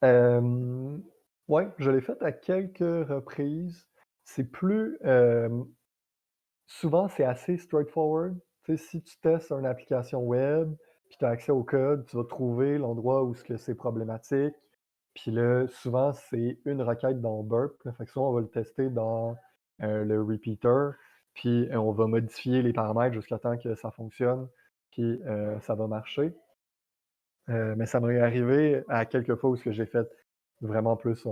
Speaker 1: Hem, ouais, je l'ai fait à quelques reprises. C'est plus, souvent, c'est assez straightforward. Tu sais, si tu testes une application web, puis tu as accès au code, tu vas trouver l'endroit où ce que c'est problématique. Puis là, souvent, c'est une requête dans Burp, là. Fait que souvent, on va le tester dans, le repeater, puis, on va modifier les paramètres jusqu'à temps que ça fonctionne, puis, ça va marcher. Mais ça m'est arrivé à quelques fois où ce que j'ai fait vraiment plus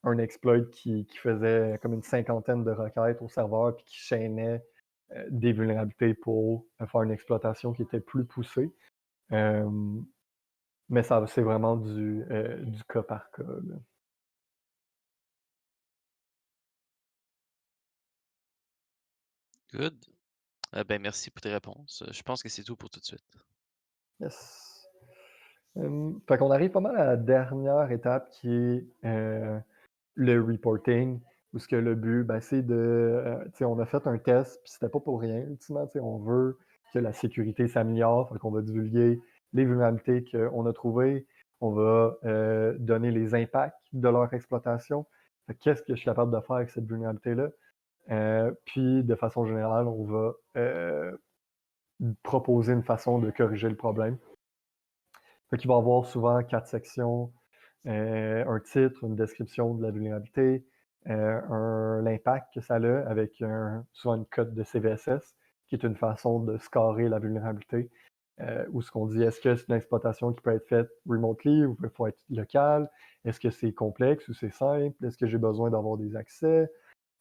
Speaker 1: un exploit qui faisait comme une cinquantaine de requêtes au serveur puis qui chaînait, des vulnérabilités pour, faire une exploitation qui était plus poussée. Hem, mais ça c'est vraiment du cas par cas, là.
Speaker 2: Good. Ben, merci pour tes réponses. Je pense que c'est tout pour tout de suite.
Speaker 1: Yes. Fait qu'on arrive pas mal à la dernière étape qui est, le reporting, où ce que le but, ben, c'est de, tu sais, on a fait un test, puis c'était pas pour rien ultimement, tu sais, on veut que la sécurité s'améliore, fait qu'on va divulguer les vulnérabilités qu'on a trouvées, on va, donner les impacts de leur exploitation. Fait qu'est-ce que je suis capable de faire avec cette vulnérabilité-là? Puis de façon générale, on va, proposer une façon de corriger le problème. Fait qu'il va y avoir souvent 4 sections, un titre, une description de la vulnérabilité, l'impact que ça a avec souvent une cote de CVSS, qui est une façon de scorer la vulnérabilité, où ce qu'on dit, est-ce que c'est une exploitation qui peut être faite remotely ou il faut être local? Est-ce que c'est complexe ou c'est simple? Est-ce que j'ai besoin d'avoir des accès?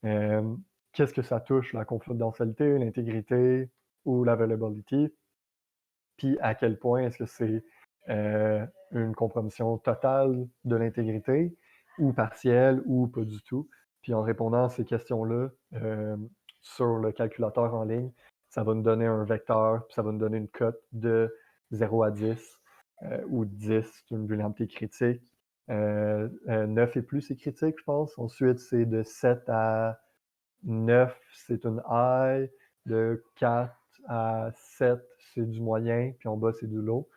Speaker 1: Euh, Qu'est-ce que ça touche, la confidentialité, l'intégrité ou l'availability? Puis à quel point est-ce que c'est, une compromission totale de l'intégrité ou partielle ou pas du tout? Puis en répondant à ces questions-là, sur le calculateur en ligne, ça va nous donner un vecteur, puis ça va nous donner une cote de 0 à 10, où 10 c'est une vulnérabilité critique, 9 et plus c'est critique, je pense. Ensuite, c'est de 7 à 9, c'est une high, de 4 à 7, c'est du moyen, puis en bas, c'est du low.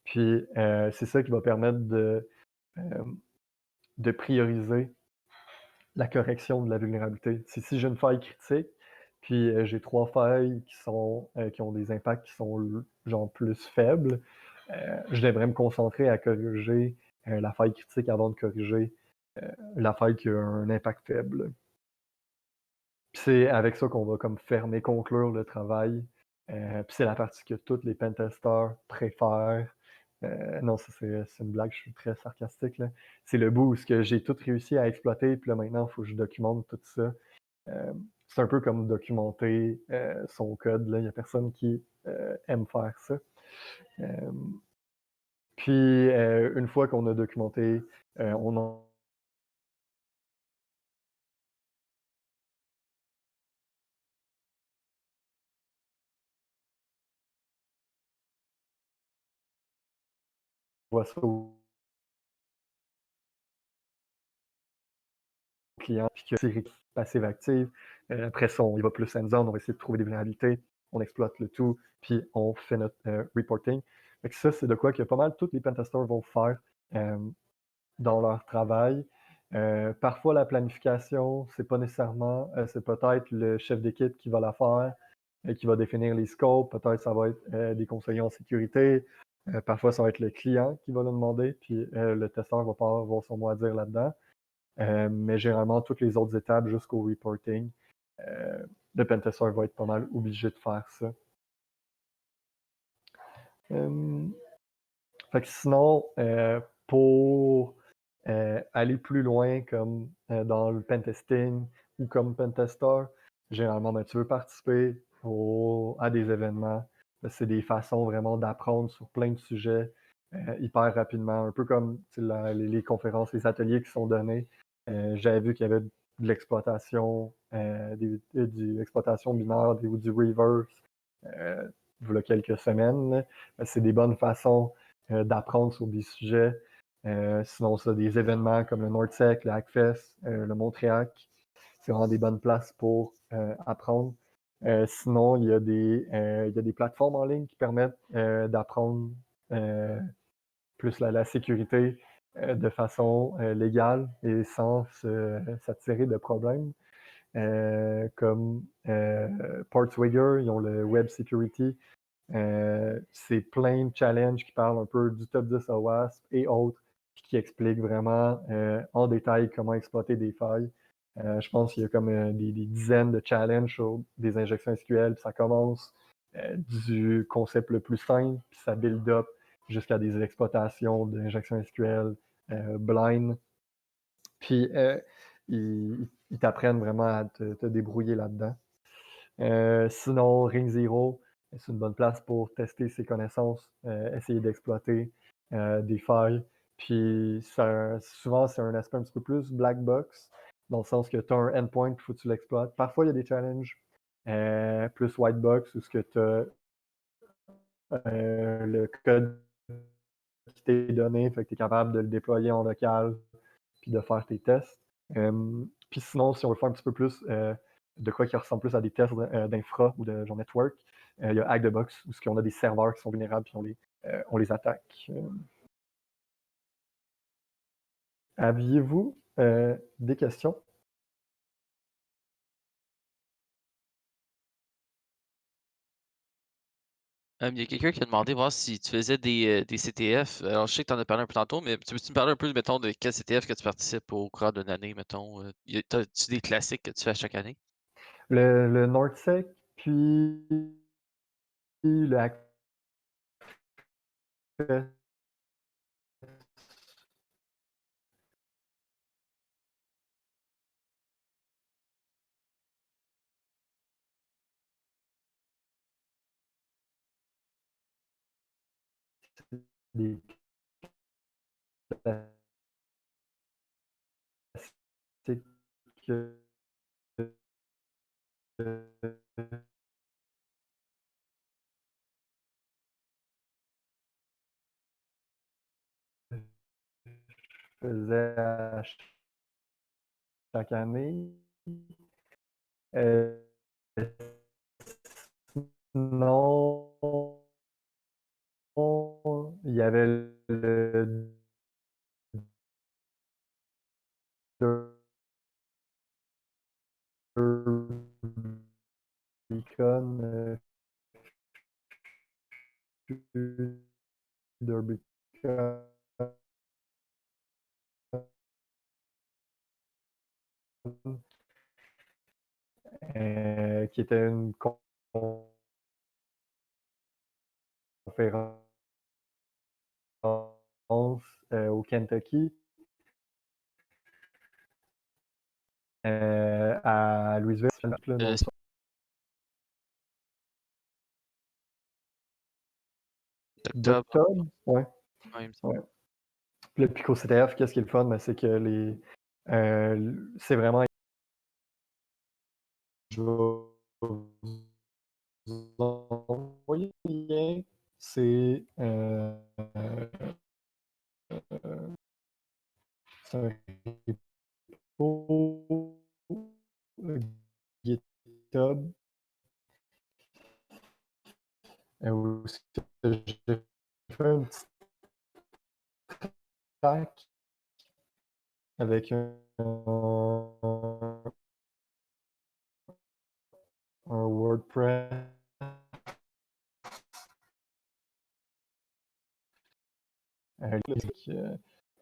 Speaker 1: Puis, c'est ça qui va permettre hem, de prioriser la correction de la vulnérabilité. Si j'ai une faille critique, puis, j'ai 3 failles qui ont des impacts qui sont genre plus faibles, je devrais me concentrer à corriger, la faille critique avant de corriger, la faille qui a un impact faible. Puis c'est avec ça qu'on va comme fermer, conclure le travail. Puis c'est la partie que tous les pentesters préfèrent. Non, ça c'est une blague, je suis très sarcastique, là. C'est le bout où ce que j'ai tout réussi à exploiter, puis là maintenant, il faut que je documente tout ça. C'est un peu comme documenter, son code, là. Il y a personne qui, aime faire ça. Hem, Puis, une fois qu'on a documenté, on en envoie ça au client, puis que c'est passive active. Après ça, on y va plus hands-on, on va essayer de trouver des vulnérabilités, on exploite le tout, puis on fait notre reporting. Fait que ça, c'est de quoi que pas mal tous les pentesters vont faire dans leur travail. Parfois, la planification, c'est pas nécessairement, c'est peut-être le chef d'équipe qui va la faire, qui va définir les scopes. Peut-être ça va être des conseillers en sécurité. Parfois, ça va être le client qui va le demander, puis le testeur va pas avoir son mot à dire là-dedans. Mais généralement, toutes les autres étapes jusqu'au reporting, le pentester va être pas mal obligé de faire ça. Fait que sinon, pour aller plus loin, comme dans le pentesting ou comme pentester, généralement, ben, tu veux participer à des événements. C'est des façons vraiment d'apprendre sur plein de sujets hyper rapidement, un peu comme les conférences, les ateliers qui sont donnés. J'avais vu qu'il y avait de l'exploitation, du exploitation binaire ou du reverse il y a quelques semaines. C'est des bonnes façons d'apprendre sur des sujets. Sinon, ça, des événements comme le NordSec, le Hackfest, le Montréal, c'est vraiment des bonnes places pour apprendre. Sinon, il y a des plateformes en ligne qui permettent d'apprendre plus la sécurité de façon légale et sans s'attirer de problèmes. Comme Portswigger, ils ont le Web Security. C'est plein de challenges qui parlent un peu du top 10 OWASP et autres, puis qui expliquent vraiment en détail comment exploiter des failles. Je pense qu'il y a comme des dizaines de challenges sur des injections SQL, puis ça commence du concept le plus simple, puis ça build up jusqu'à des exploitations d'injections SQL blind. Puis ils t'apprennent vraiment à te débrouiller là-dedans. Sinon, Ring Zero, c'est une bonne place pour tester ses connaissances, essayer d'exploiter des failles. Puis souvent, c'est un aspect un petit peu plus black box, dans le sens que tu as un endpoint, il faut que tu l'exploites. Parfois, il y a des challenges plus white box, où ce que tu as le code qui t'est donné, fait que tu es capable de le déployer en local, puis de faire tes tests. Puis sinon, si on veut faire un petit peu plus de quoi qui ressemble plus à des tests d'infra ou de genre network, il y a Hack the Box, où on a des serveurs qui sont vulnérables, puis on les attaque. Aviez-vous des questions?
Speaker 2: Il y a quelqu'un qui a demandé voir si tu faisais des CTF. Alors, je sais que tu en as parlé un peu tantôt, mais tu peux-tu me parler un peu, mettons, de quel CTF que tu participes au cours d'une année, mettons? T'as-tu des classiques que tu fais à chaque année?
Speaker 1: Le NordSec, puis le Hackfest des classiques que je faisais à chaque année. Euh, Sinon, il y avait le Derbycon, Derbycon, qui était une conférence au Kentucky, à Louisville,
Speaker 2: Euh, Octobre,
Speaker 1: d'octobre. Ouais,
Speaker 2: ouais, il me semble.
Speaker 1: ouais. Puis le Pico CTF, qu'est-ce qui est le fun? Ben, c'est que c'est vraiment. Je vais vous envoyer le lien. C'est un repo GitHub où est-ce que j'ai fait un petit track avec un WordPress.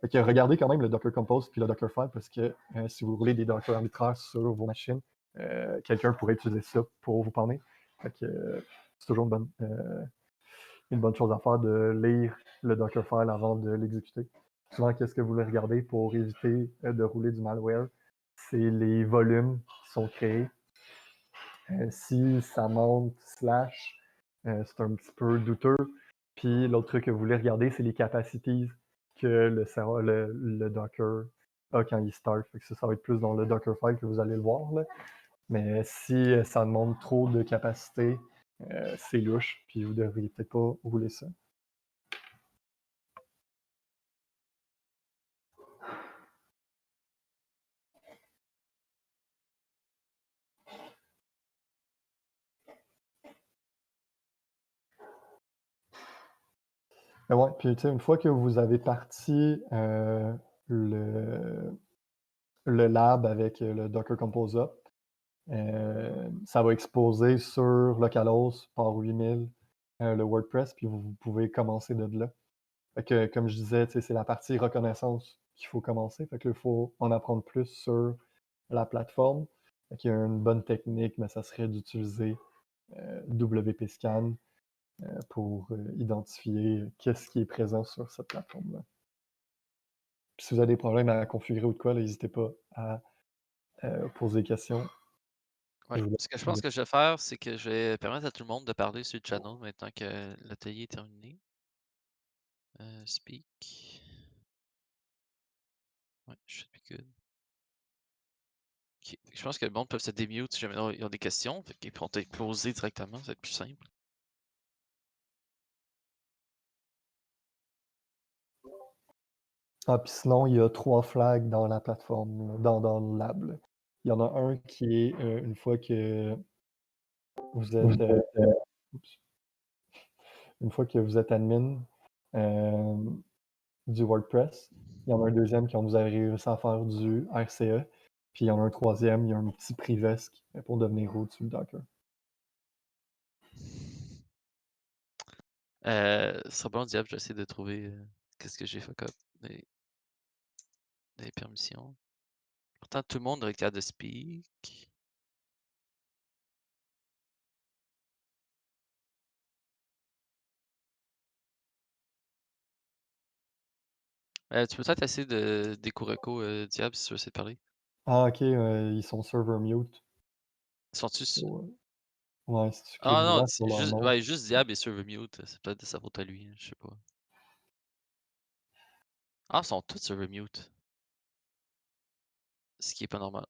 Speaker 1: Fait que regardez quand même le Docker Compose puis le Dockerfile parce que si vous roulez des Docker arbitraires sur vos machines, quelqu'un pourrait utiliser ça pour vous parler. Fait que c'est toujours une bonne chose à faire de lire le Dockerfile avant de l'exécuter. Souvent, qu'est-ce que vous voulez regarder pour éviter de rouler du malware? C'est les volumes qui sont créés. Si ça monte slash, c'est un petit peu douteux. Puis l'autre truc que vous voulez regarder, c'est les capacities que le Docker a quand il start. Fait que ça va être plus dans le Dockerfile que vous allez le voir. Là. Mais si ça demande trop de capacité, c'est louche, puis vous ne devriez peut-être pas rouler ça. Mais ouais, puis une fois que vous avez parti le, le lab avec le Docker Compose Up, ça va exposer sur localhost par 8000 le WordPress, puis vous pouvez commencer de là. Fait que, comme je disais, c'est la partie reconnaissance qu'il faut commencer. Fait que il faut en apprendre plus sur la plateforme. Fait qu'il y a une bonne technique, mais ça serait d'utiliser WP Scan pour identifier qu'est-ce qui est présent sur cette plateforme-là. Puis si vous avez des problèmes à configurer ou de quoi, n'hésitez pas à poser des questions.
Speaker 2: Ouais. Ce que je pense que je vais faire, c'est que je vais permettre à tout le monde de parler sur le channel maintenant que l'atelier est terminé. Speak. Ouais, should be good. Ok. Je pense que le monde peut se démute si jamais ils ont des questions. Fait qu'ils pourront être closés directement, ça va être plus simple.
Speaker 1: Ah, puis sinon, il y a 3 flags dans la plateforme, dans le lab. Là. Il y en a un qui est une fois que vous êtes une fois que vous êtes admin du WordPress. Il y en a un deuxième quand vous avez réussi à faire du RCE. Puis il y en a un troisième, il y a un petit privesque pour devenir root sur le Docker.
Speaker 2: Ce serait bon, diable, j'essaie de trouver qu'est-ce que j'ai fuck up des permissions. Pourtant, tout le monde regarde de speak. Tu peux peut-être essayer de Decoreco, diable, si tu veux essayer de parler.
Speaker 1: Ah, ok, ils sont server mute.
Speaker 2: Sont-tu.
Speaker 1: Ouais, si tu cliques
Speaker 2: Ah non,
Speaker 1: droit sur leur
Speaker 2: juste,
Speaker 1: nom.
Speaker 2: ouais, juste diable et server mute. C'est peut-être de sa faute à lui, hein, je sais pas. Ah, ils sont tous server mute. Ce qui est pas normal.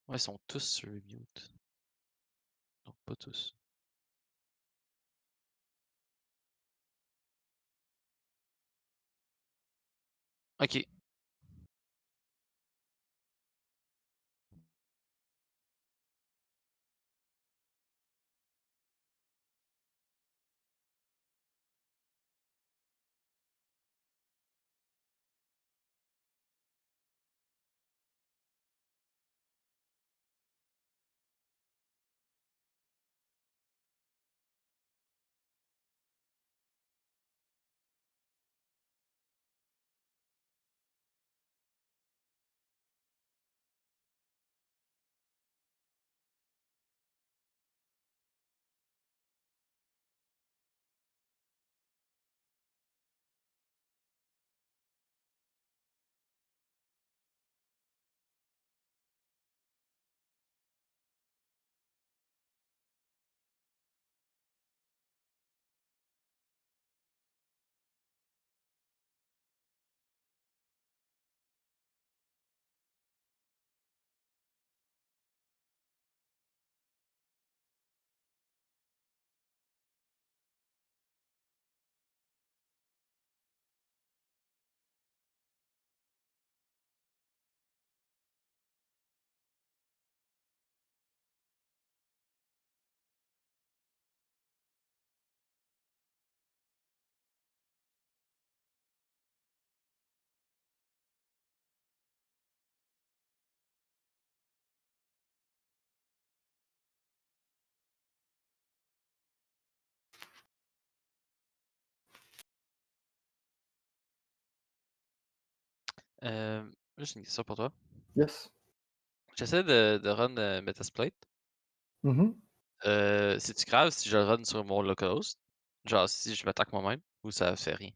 Speaker 2: Ouais, ils sont tous sur mute. Non, pas tous. Ok. Juste une question pour toi.
Speaker 1: Yes.
Speaker 2: J'essaie de run Metasploit.
Speaker 1: Mhm.
Speaker 2: C'est-tu grave si je le run sur mon localhost? Genre si je m'attaque moi-même ou ça fait rien?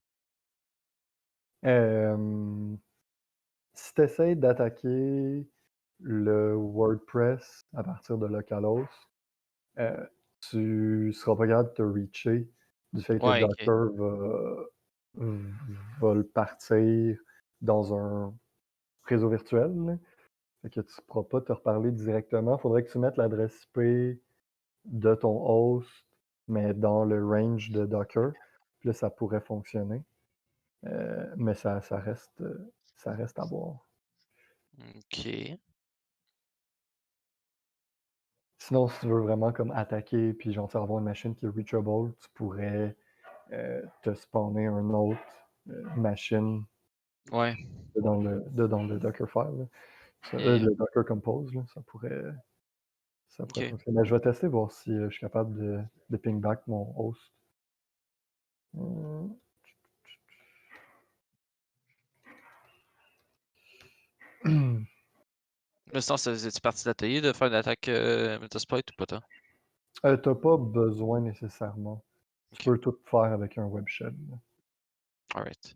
Speaker 1: Euh, Si tu essaies d'attaquer le WordPress à partir de localhost, euh, tu seras pas capable de te reacher du fait que
Speaker 2: Ouais, ok.
Speaker 1: Docker va le partir dans un réseau virtuel, là. Fait que tu ne pourras pas te reparler directement. Il faudrait que tu mettes l'adresse IP de ton host, mais dans le range de Docker. Puis là, ça pourrait fonctionner. Mais ça reste à voir.
Speaker 2: Ok.
Speaker 1: Sinon, si tu veux vraiment comme attaquer puis genre tu sais, avoir une machine qui est reachable, tu pourrais te spawner un autre machine
Speaker 2: Ouais.
Speaker 1: dedans le Dockerfile, là.
Speaker 2: Yeah.
Speaker 1: Le Docker Compose, là, ça pourrait
Speaker 2: Ok.
Speaker 1: fonctionner. Mais je vais tester, voir si je suis capable de ping back mon host.
Speaker 2: Mais sinon, ça faisait-tu partie de l'atelier de faire une attaque Metasploit ou pas tant?
Speaker 1: T'as pas besoin nécessairement. Tu
Speaker 2: Ok.
Speaker 1: peux tout faire avec un web shell, là.
Speaker 2: Alright.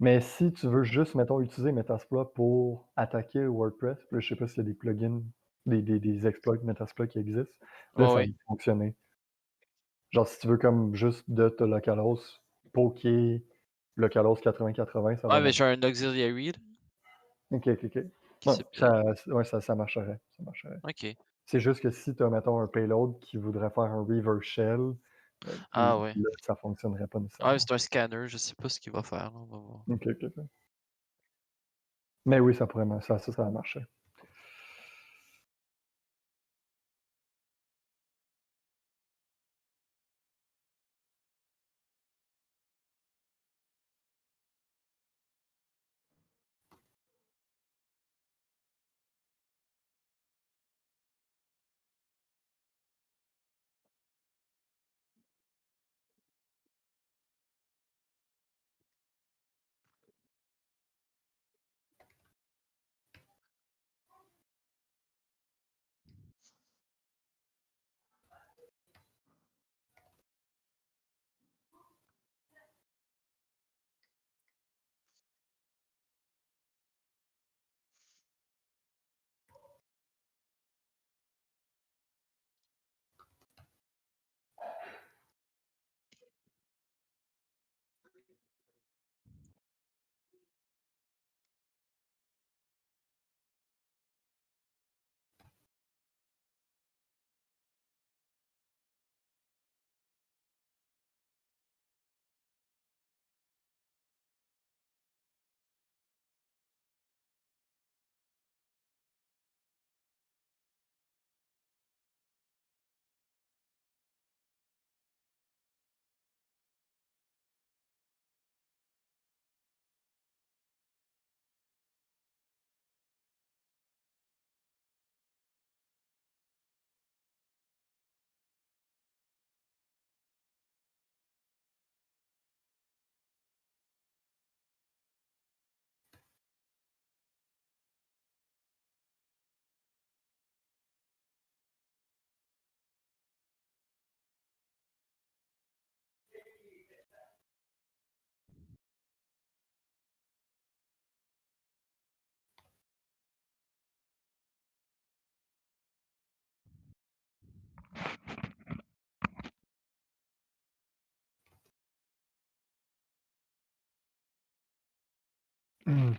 Speaker 1: Mais si tu veux juste, mettons, utiliser Metasploit pour attaquer WordPress, puis là, je sais pas s'il y a des plugins, des exploits Metasploit qui existent, là,
Speaker 2: Ouais,
Speaker 1: ça va
Speaker 2: ouais.
Speaker 1: fonctionner. Genre, si tu veux comme juste de te localhost, poker localhost 8080, ça va
Speaker 2: Ouais, mais
Speaker 1: marcher.
Speaker 2: j'ai un auxiliary là,
Speaker 1: Ok, ok, ok.
Speaker 2: qui
Speaker 1: Ouais,
Speaker 2: s'appelle.
Speaker 1: ouais, ça marcherait. Ça marcherait.
Speaker 2: Ok.
Speaker 1: C'est juste que si tu as, mettons, un payload qui voudrait faire un reverse shell,
Speaker 2: Ah ouais.
Speaker 1: là, ça fonctionnerait pas
Speaker 2: Ah, mais
Speaker 1: nécessairement.
Speaker 2: c'est un scanner, je sais pas ce qu'il va faire, là, on va voir.
Speaker 1: Ok, ok, ok. Mais oui, ça pourrait ça va marcher.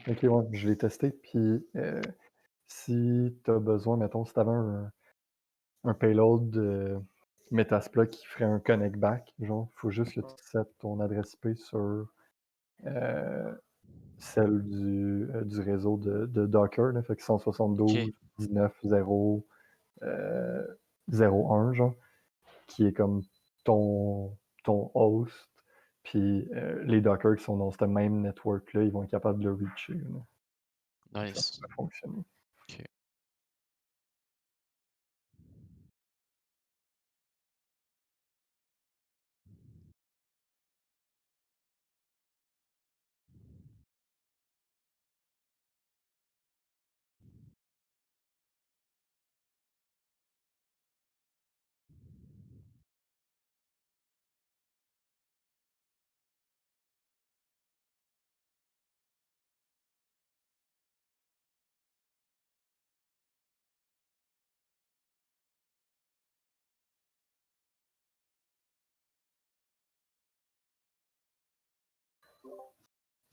Speaker 1: Ok, ouais, je l'ai testé, puis si tu as besoin, mettons, si tu avais un payload de Metasploit qui ferait un connect back, genre, il faut juste que tu set ton adresse IP sur celle du réseau de Docker, là, fait que
Speaker 2: Ok.
Speaker 1: 172 19 0 01, genre, qui est comme ton, ton host, puis les Docker qui sont dans ce même network-là, ils vont être capables de le reacher, là. Fait que ça
Speaker 2: Nice.
Speaker 1: pourrait fonctionner.
Speaker 2: Ok.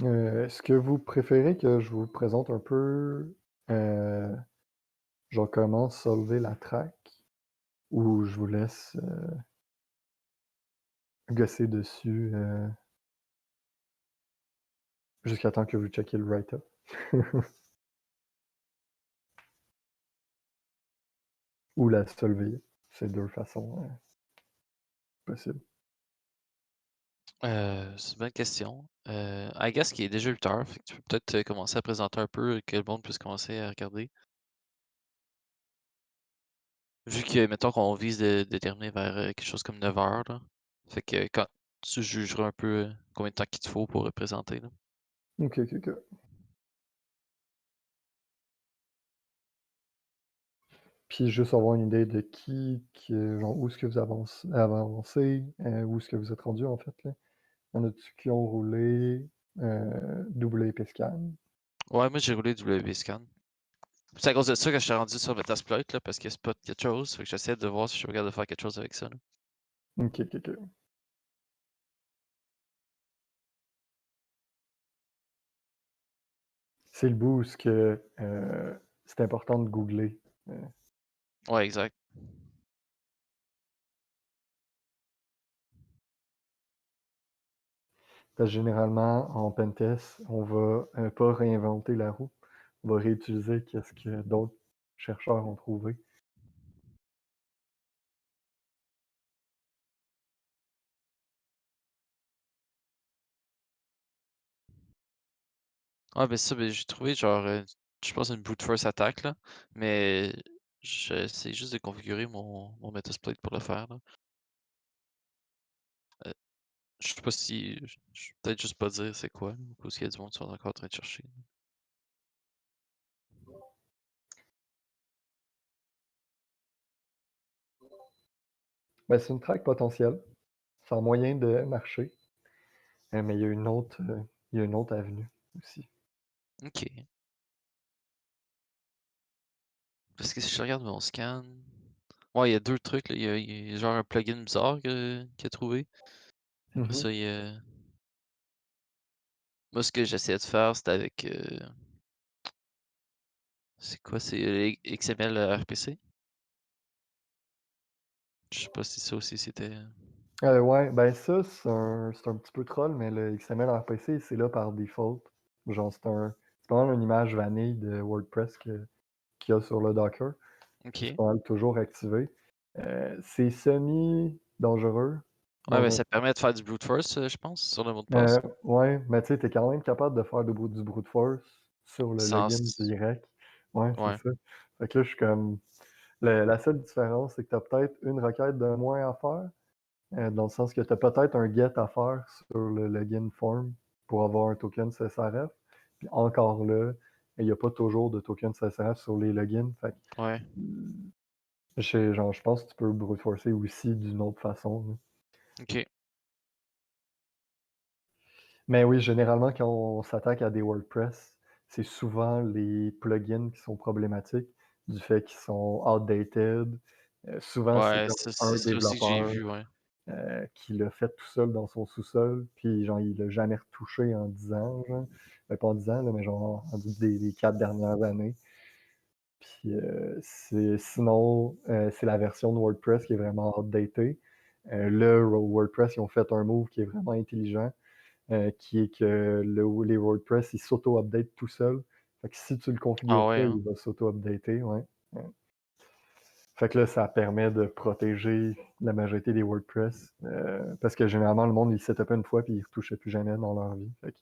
Speaker 1: Est-ce que vous préférez que je vous présente un peu, genre comment solver la track ou je vous laisse, gosser dessus, jusqu'à temps que vous checkiez le write-up? Ou la solver? C'est 2 façons, possibles.
Speaker 2: C'est une bonne question. I guess qu'il est déjà 8 heures, fait que tu peux peut-être commencer à présenter un peu, que le monde puisse commencer à regarder. Vu que, mettons qu'on vise de terminer vers quelque chose comme 9 heures, là. Fait que quand tu jugeras un peu combien de temps qu'il te faut pour présenter, là.
Speaker 1: OK, OK, OK. Puis juste avoir une idée de genre où est-ce que vous avez avancé, où est-ce que vous êtes rendu en fait, là? Y en a-tu qui ont roulé, WP Scan?
Speaker 2: Ouais, moi j'ai roulé WScan. C'est à cause de ça que je suis rendu sur Metasploit, là, parce que c'est pas quelque chose. Fait que j'essaie de voir si je suis capable de faire quelque chose avec ça, là.
Speaker 1: OK, OK, OK. C'est le bout où c'est important de googler, heu,
Speaker 2: Ouais, exact.
Speaker 1: parce que généralement en pentest, on va, pas réinventer la roue. On va réutiliser qu'est-ce que d'autres chercheurs ont trouvé.
Speaker 2: Ouais, ben ça, ben j'ai trouvé genre, je pense une brute force attaque, là. Mais j'essaie juste de configurer mon Metasploit pour le faire, là. Euh, je sais pas si. Je vais peut-être juste pas dire c'est quoi, là, parce qu'il y a du monde qui sont encore en train de chercher.
Speaker 1: Ben, c'est une track potentielle, ça a moyen de marcher, mais il y a une autre avenue aussi.
Speaker 2: Ok. Parce que si je regarde mon scan. Ouais, il y a deux trucs, là. Il y a genre un plugin bizarre qu'il a trouvé. Après
Speaker 1: Mmh.
Speaker 2: ça, il y a. Moi, ce que j'essayais de faire, c'était avec. C'est quoi? C'est XML RPC? Je sais pas si ça aussi c'était.
Speaker 1: Ouais, ben ça, c'est un petit peu troll, mais le XML RPC, c'est là par default. Genre, c'est pas mal une image vanille de WordPress qu'il y a sur le Docker. C'est
Speaker 2: Ok.
Speaker 1: pas mal toujours activé. C'est semi-dangereux
Speaker 2: Ouais,
Speaker 1: dans
Speaker 2: mais
Speaker 1: un
Speaker 2: ça permet de faire du brute force, je pense, sur le mot de passe.
Speaker 1: ouais, mais tu sais, tu es quand même capable de faire du brute force sur le login
Speaker 2: Sans.
Speaker 1: direct. Ouais, c'est
Speaker 2: Ouais.
Speaker 1: ça. Fait que là, je suis comme la seule différence, c'est que tu as peut-être une requête de moins à faire. Dans le sens que tu as peut-être un get à faire sur le login form pour avoir un token CSRF. Puis encore là, il n'y a pas toujours de token CSRF sur les logins. Fait que,
Speaker 2: Ouais.
Speaker 1: genre, je pense que tu peux brute forcer aussi d'une autre façon, là.
Speaker 2: Ok.
Speaker 1: Mais oui, généralement, quand on s'attaque à des WordPress, c'est souvent les plugins qui sont problématiques du fait qu'ils sont outdated. Souvent, c'est
Speaker 2: Ouais,
Speaker 1: comme
Speaker 2: ça, c'est
Speaker 1: un
Speaker 2: ça aussi que j'ai
Speaker 1: développeur
Speaker 2: vu, ouais.
Speaker 1: qui l'a fait tout seul dans son sous-sol, puis genre, il l'a jamais retouché en 10 ans, genre. Pas en 10 ans, là, mais genre en des 4 dernières années. Puis sinon, c'est la version de WordPress qui est vraiment outdatée. WordPress, ils ont fait un move qui est vraiment intelligent, qui est que les WordPress, ils s'auto-updatent tout seuls. Fait que si tu le
Speaker 2: Ah
Speaker 1: configures
Speaker 2: ouais,
Speaker 1: pas,
Speaker 2: hein?
Speaker 1: il va s'auto-updater, ouais. Ouais. Fait que là, ça permet de protéger la majorité des WordPress, parce que généralement, le monde, il setupait une fois puis ils retouchaient plus jamais dans leur vie. Fait que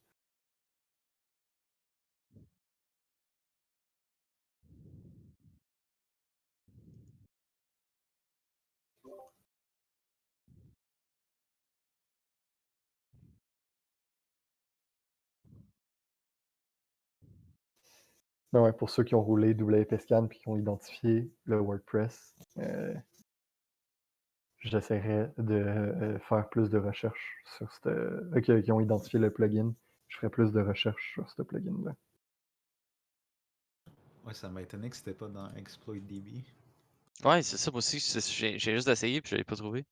Speaker 1: mais ouais, pour ceux qui ont roulé WP-Scan puis qui ont identifié le WordPress, j'essaierai de, faire plus de recherches sur cette qui ont identifié le plugin, je ferai plus de recherches sur ce plugin-là.
Speaker 3: Ouais, ça m'a étonné que c'était pas dans ExploitDB.
Speaker 2: Ouais, c'est ça, moi aussi, j'ai juste essayé puis je l'ai pas trouvé.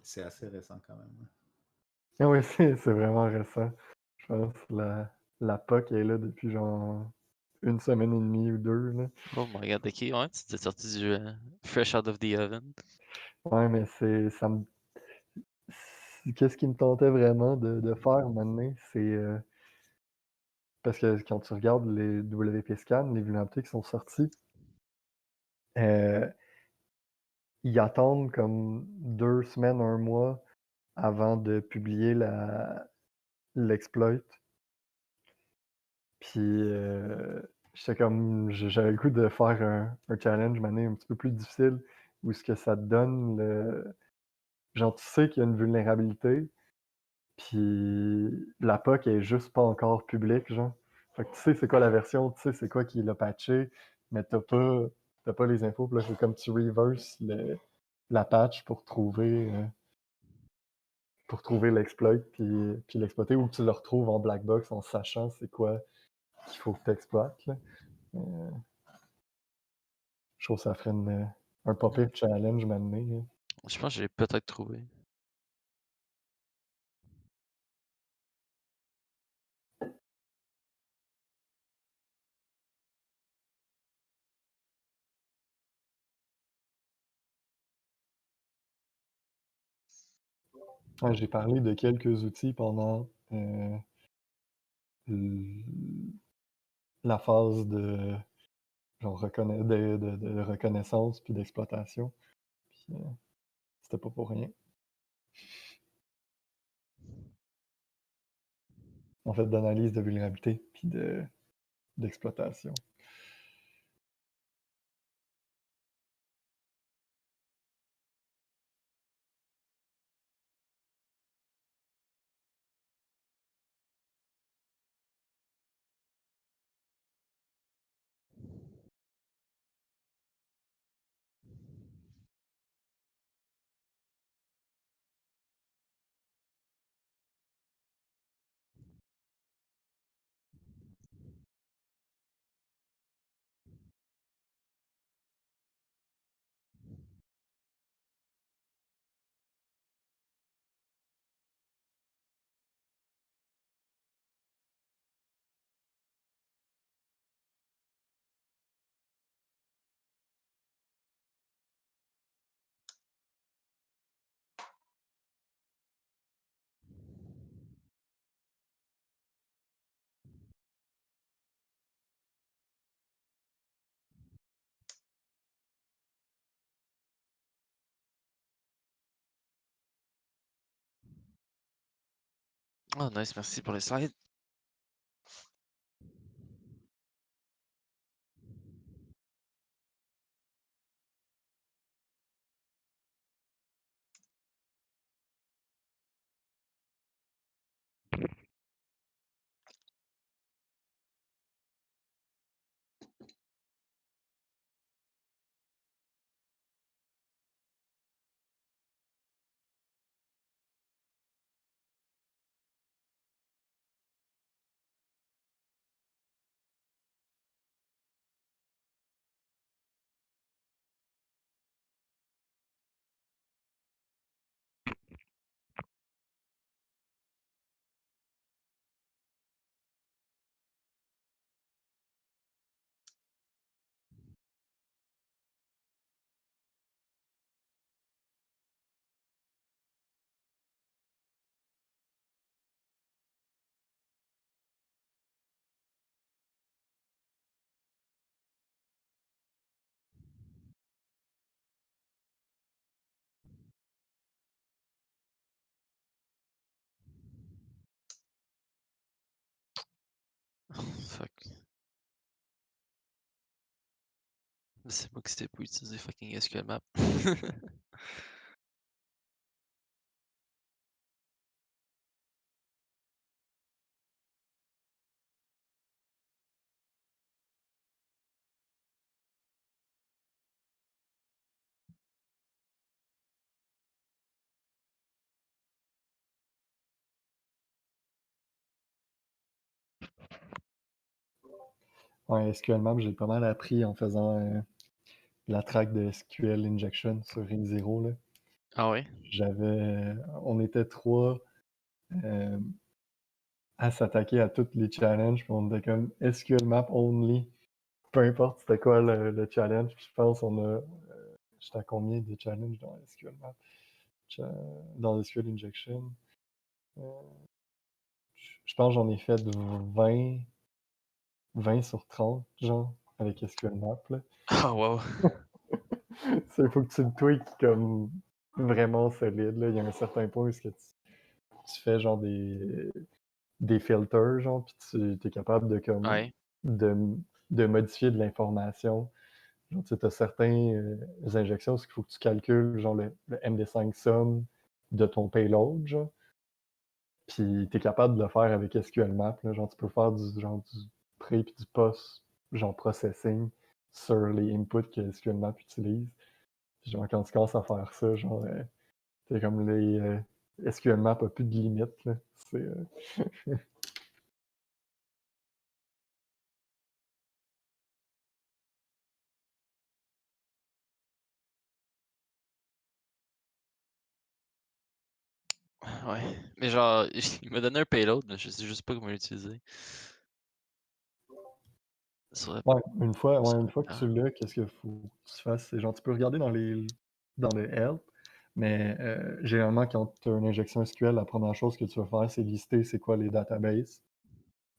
Speaker 3: C'est assez récent quand même.
Speaker 1: Ah oui, c'est vraiment récent. Je pense que la POC est là depuis genre une semaine et demie ou deux, là.
Speaker 2: Oh my god, ok, ouais, tu t'es sorti du fresh out of the oven.
Speaker 1: Ouais, mais qu'est-ce qui me tentait vraiment de faire maintenant, c'est parce que quand tu regardes les WP Scan, les vulnérabilités qui sont sorties, euh, ils attendent comme 2 semaines, un mois avant de publier l'exploit. Puis j'étais comme, j'avais le goût de faire un challenge maintenant un petit peu plus difficile où ce que ça te donne genre tu sais qu'il y a une vulnérabilité, puis la POC est juste pas encore publique, genre. Fait que tu sais c'est quoi la version, tu sais c'est quoi qui l'a patché, mais t'as pas les infos, puis là c'est comme tu reverse la patch pour trouver l'exploit puis l'exploiter, ou que tu le retrouves en black box en sachant c'est quoi qu'il faut que tu exploites. Euh, je trouve que ça ferait un pop-up challenge maintenant, là.
Speaker 2: Je pense que je l'ai peut-être trouvé.
Speaker 1: Ouais, j'ai parlé de quelques outils pendant la phase de genre de reconnaissance puis d'exploitation. Puis c'était pas pour rien. En fait, d'analyse de vulnérabilité puis d'exploitation.
Speaker 2: Oh nice, merci pour les slides. Fuck. C'est moi qui sais pas utiliser fucking SQL Map.
Speaker 1: Ouais, SQL Map, j'ai pas mal appris en faisant la track de SQL Injection sur Ring Zero, là.
Speaker 2: Ah ouais?
Speaker 1: On était trois euh, à s'attaquer à tous les challenges. Puis on était comme SQL Map only. Peu importe c'était quoi le challenge. Puis je pense qu'on a. J'étais à combien de challenges dans SQL Map? Dans SQL Injection? Euh, je pense que j'en ai fait 20 sur 30, genre, avec SQL Map. Là.
Speaker 2: Ah, wow.
Speaker 1: Il faut que tu le tweaks comme vraiment solide. Là. Il y a un certain point où tu fais genre des filters, genre, puis tu es capable de, comme,
Speaker 2: Ouais.
Speaker 1: de, de modifier de l'information. Genre, tu as certaines injections, ce qu'il faut que tu calcules, genre le MD5 sum de ton payload, genre. Puis tu es capable de le faire avec SQLmap. Là, genre, tu peux faire du pré puis du post, genre processing sur les inputs que SQLmap utilise. Puis genre, quand tu commences à faire ça, genre, c'est comme les SQLmap a plus de limites. Là. C'est,
Speaker 2: Ouais. Mais genre, il m'a donné un payload, mais je sais juste pas comment l'utiliser.
Speaker 1: Ouais, une fois que
Speaker 2: Ah.
Speaker 1: tu l'as, qu'est-ce qu'il faut que tu fasses? C'est genre, tu peux regarder dans le help, mais généralement, quand tu as une injection SQL, la première chose que tu vas faire, c'est lister c'est quoi les databases.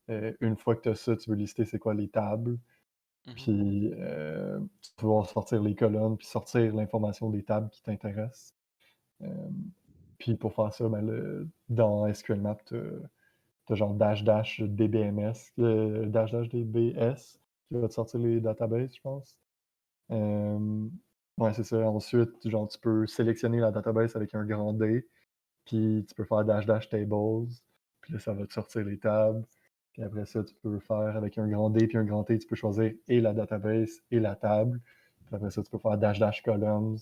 Speaker 1: Une fois que tu as ça, tu veux lister c'est quoi les tables.
Speaker 2: Mhm.
Speaker 1: Puis tu peux pouvoir sortir les colonnes, puis sortir l'information des tables qui t'intéressent. Puis pour faire ça, ben, dans SQLmap, tu as genre dash dash DBMS, dash dash DBS qui va te sortir les databases, je pense. Ouais, c'est ça. Ensuite, genre, tu peux sélectionner la database avec un grand D, puis tu peux faire dash dash tables, puis là, ça va te sortir les tables. Puis après ça, tu peux faire avec un grand D puis un grand T, tu peux choisir et la database et la table. Puis après ça, tu peux faire dash dash columns.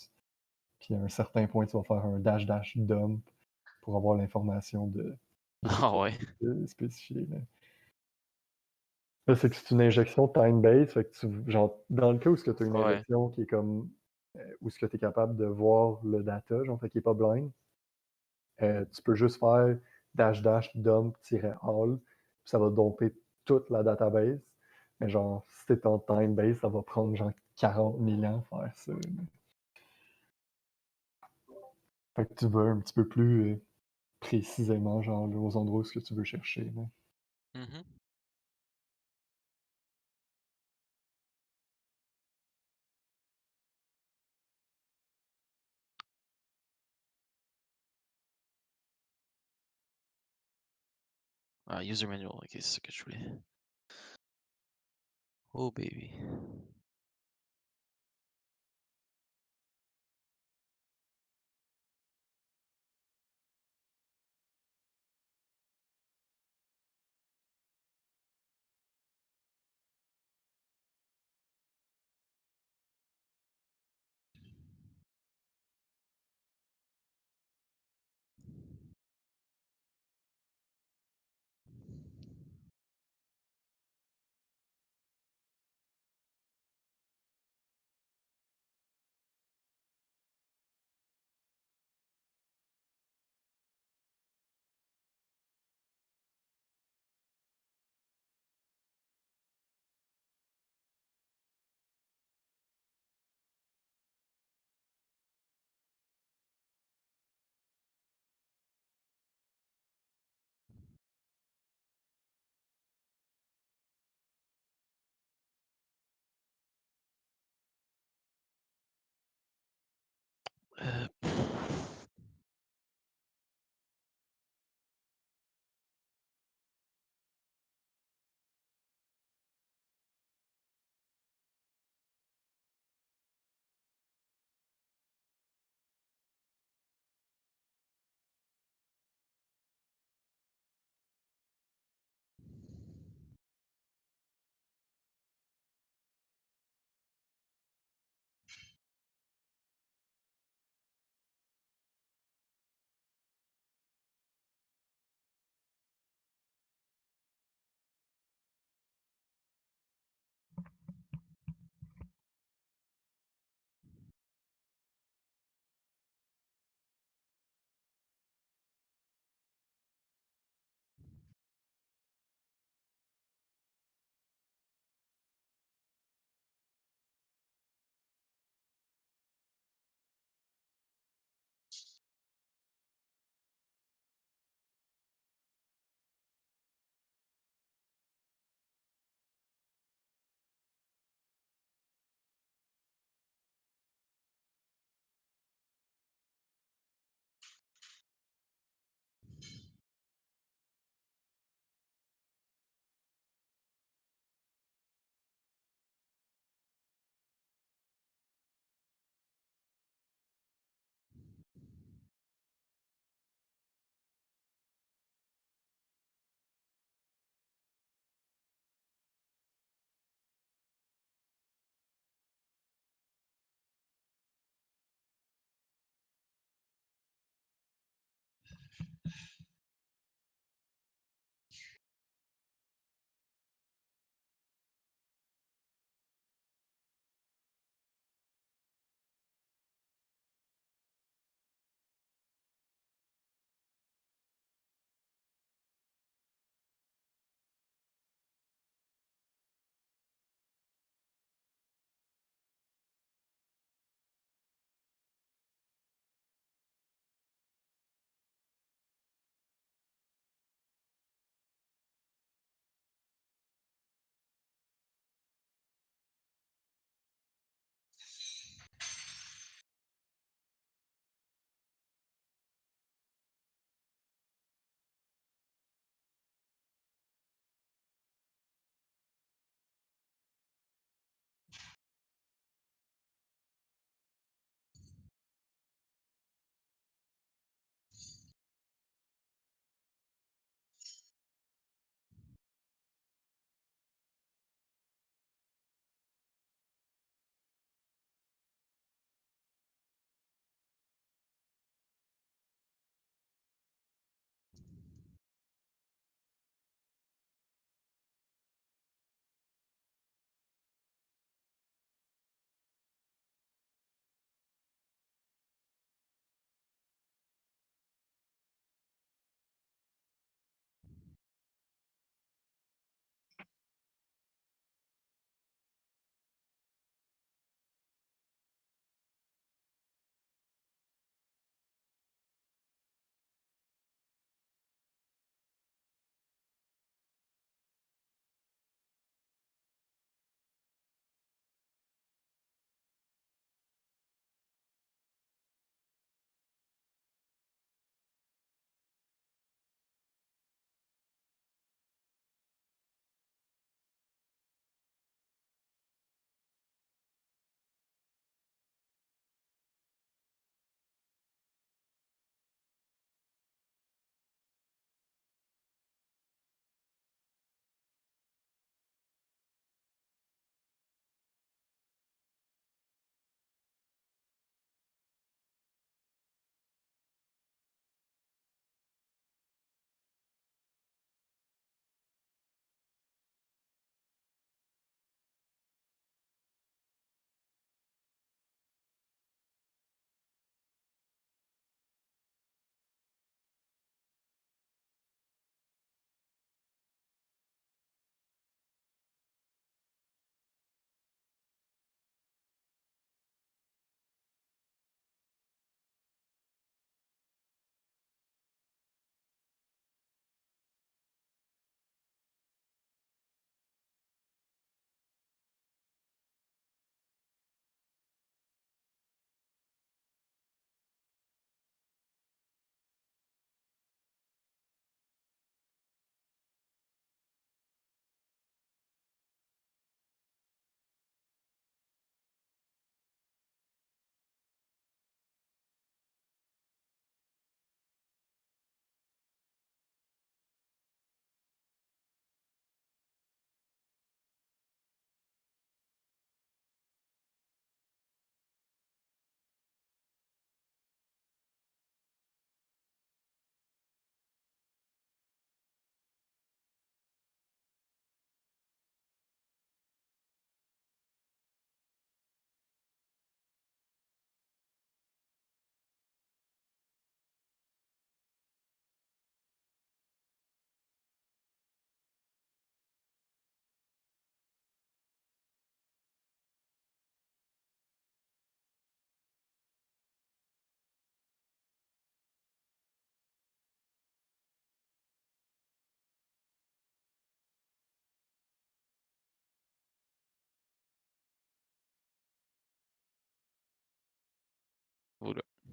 Speaker 1: Puis à un certain point, tu vas faire un dash dash dump pour avoir l'information de tout
Speaker 2: Ah, ouais.
Speaker 1: spécifié. Là, c'est que c'est une injection time-based. Fait que genre, dans le cas où tu as une
Speaker 2: Ouais.
Speaker 1: injection qui est comme. Où tu es capable de voir le data, genre, fait qu'il n'est pas blind, tu peux juste faire dash dash dump-all, puis ça va domper toute la database. Mais genre, si t'es en time-based, ça va prendre genre 40 000 ans faire ça. Là. Fait que tu vas un petit peu plus précisément, genre, là, aux endroits où ce que tu veux chercher. Là.
Speaker 2: Mhm. Ah, user manual, ok, c'est ça que je voulais. Oh, baby.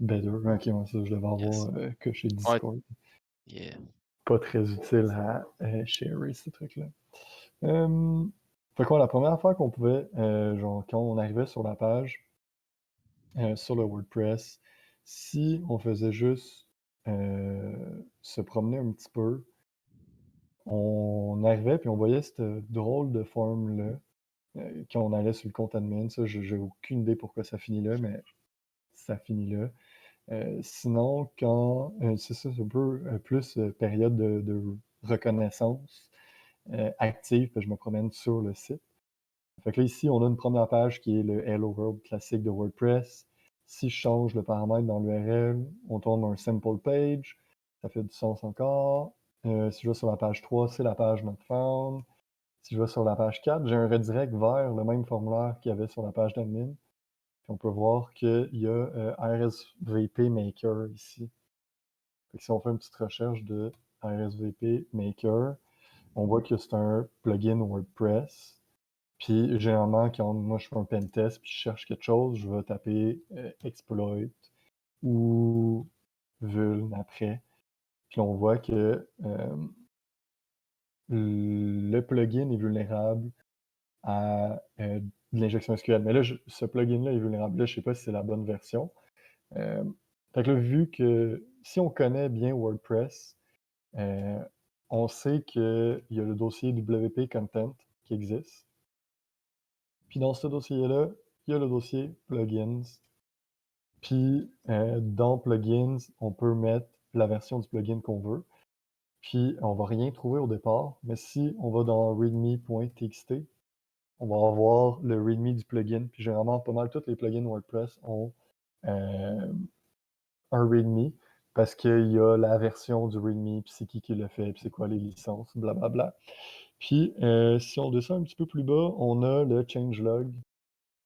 Speaker 1: Better. Ok, ouais, ça, je devais
Speaker 2: Yes.
Speaker 1: avoir coché
Speaker 2: Ouais.
Speaker 1: Discord.
Speaker 2: Yeah.
Speaker 1: Pas très utile à sharer ce truc-là. Fait quoi, la première fois qu'on pouvait, genre, quand on arrivait sur la page, sur le WordPress, si on faisait juste se promener un petit peu, on arrivait puis on voyait cette drôle de forme-là quand on allait sur le compte admin. Ça, j'ai aucune idée pourquoi ça finit là, mais ça finit là. Sinon, quand c'est ça, c'est un peu plus période de reconnaissance active, puis je me promène sur le site. Fait que là, ici, on a une première page qui est le Hello World classique de WordPress. Si je change le paramètre dans l'URL, on tourne un simple page. Ça fait du sens encore. Si je vais sur la page 3, c'est la page Not Found. Si je vais sur la page 4, j'ai un redirect vers le même formulaire qu'il y avait sur la page d'admin. Puis on peut voir qu'il y a RSVP Maker ici. Fait que si on fait une petite recherche de RSVP Maker, on voit que c'est un plugin WordPress. Puis généralement, quand moi je fais un pen test puis je cherche quelque chose, je vais taper exploit ou vuln après. Puis on voit que le plugin est vulnérable à de l'injection SQL. Mais là, ce plugin-là est vulnérable. Là, je ne sais pas si c'est la bonne version. Fait que là, vu que si on connaît bien WordPress, on sait qu'il y a le dossier WP Content qui existe. Puis dans ce dossier-là, il y a le dossier plugins. Puis dans plugins, on peut mettre la version du plugin qu'on veut. Puis on va rien trouver au départ, mais si on va dans readme.txt, on va avoir le readme du plugin. Puis généralement, pas mal tous les plugins WordPress ont un readme parce qu'il y a la version du readme, puis c'est qui le fait, puis c'est quoi les licences, blablabla. Puis si on descend un petit peu plus bas, on a le changelog.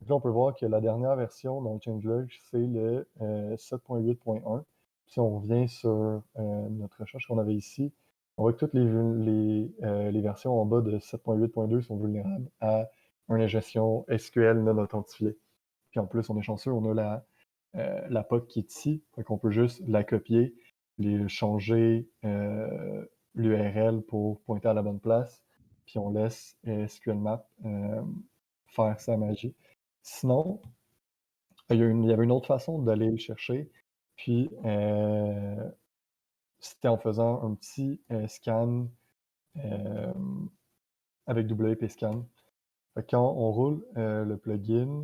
Speaker 1: Donc là, on peut voir que la dernière version dans le changelog, c'est le 7.8.1. Si on revient sur notre recherche qu'on avait ici, on voit que toutes les versions en bas de 7.8.2 sont vulnérables à une ingestion SQL non authentifiée. Puis en plus, on est chanceux, on a la POC qui est ici, donc on peut juste la copier, changer l'URL pour pointer à la bonne place, puis on laisse SQLmap faire sa magie. Sinon, il y avait une autre façon d'aller le chercher, puis c'était en faisant un petit scan avec WP Scan. Quand on roule le plugin,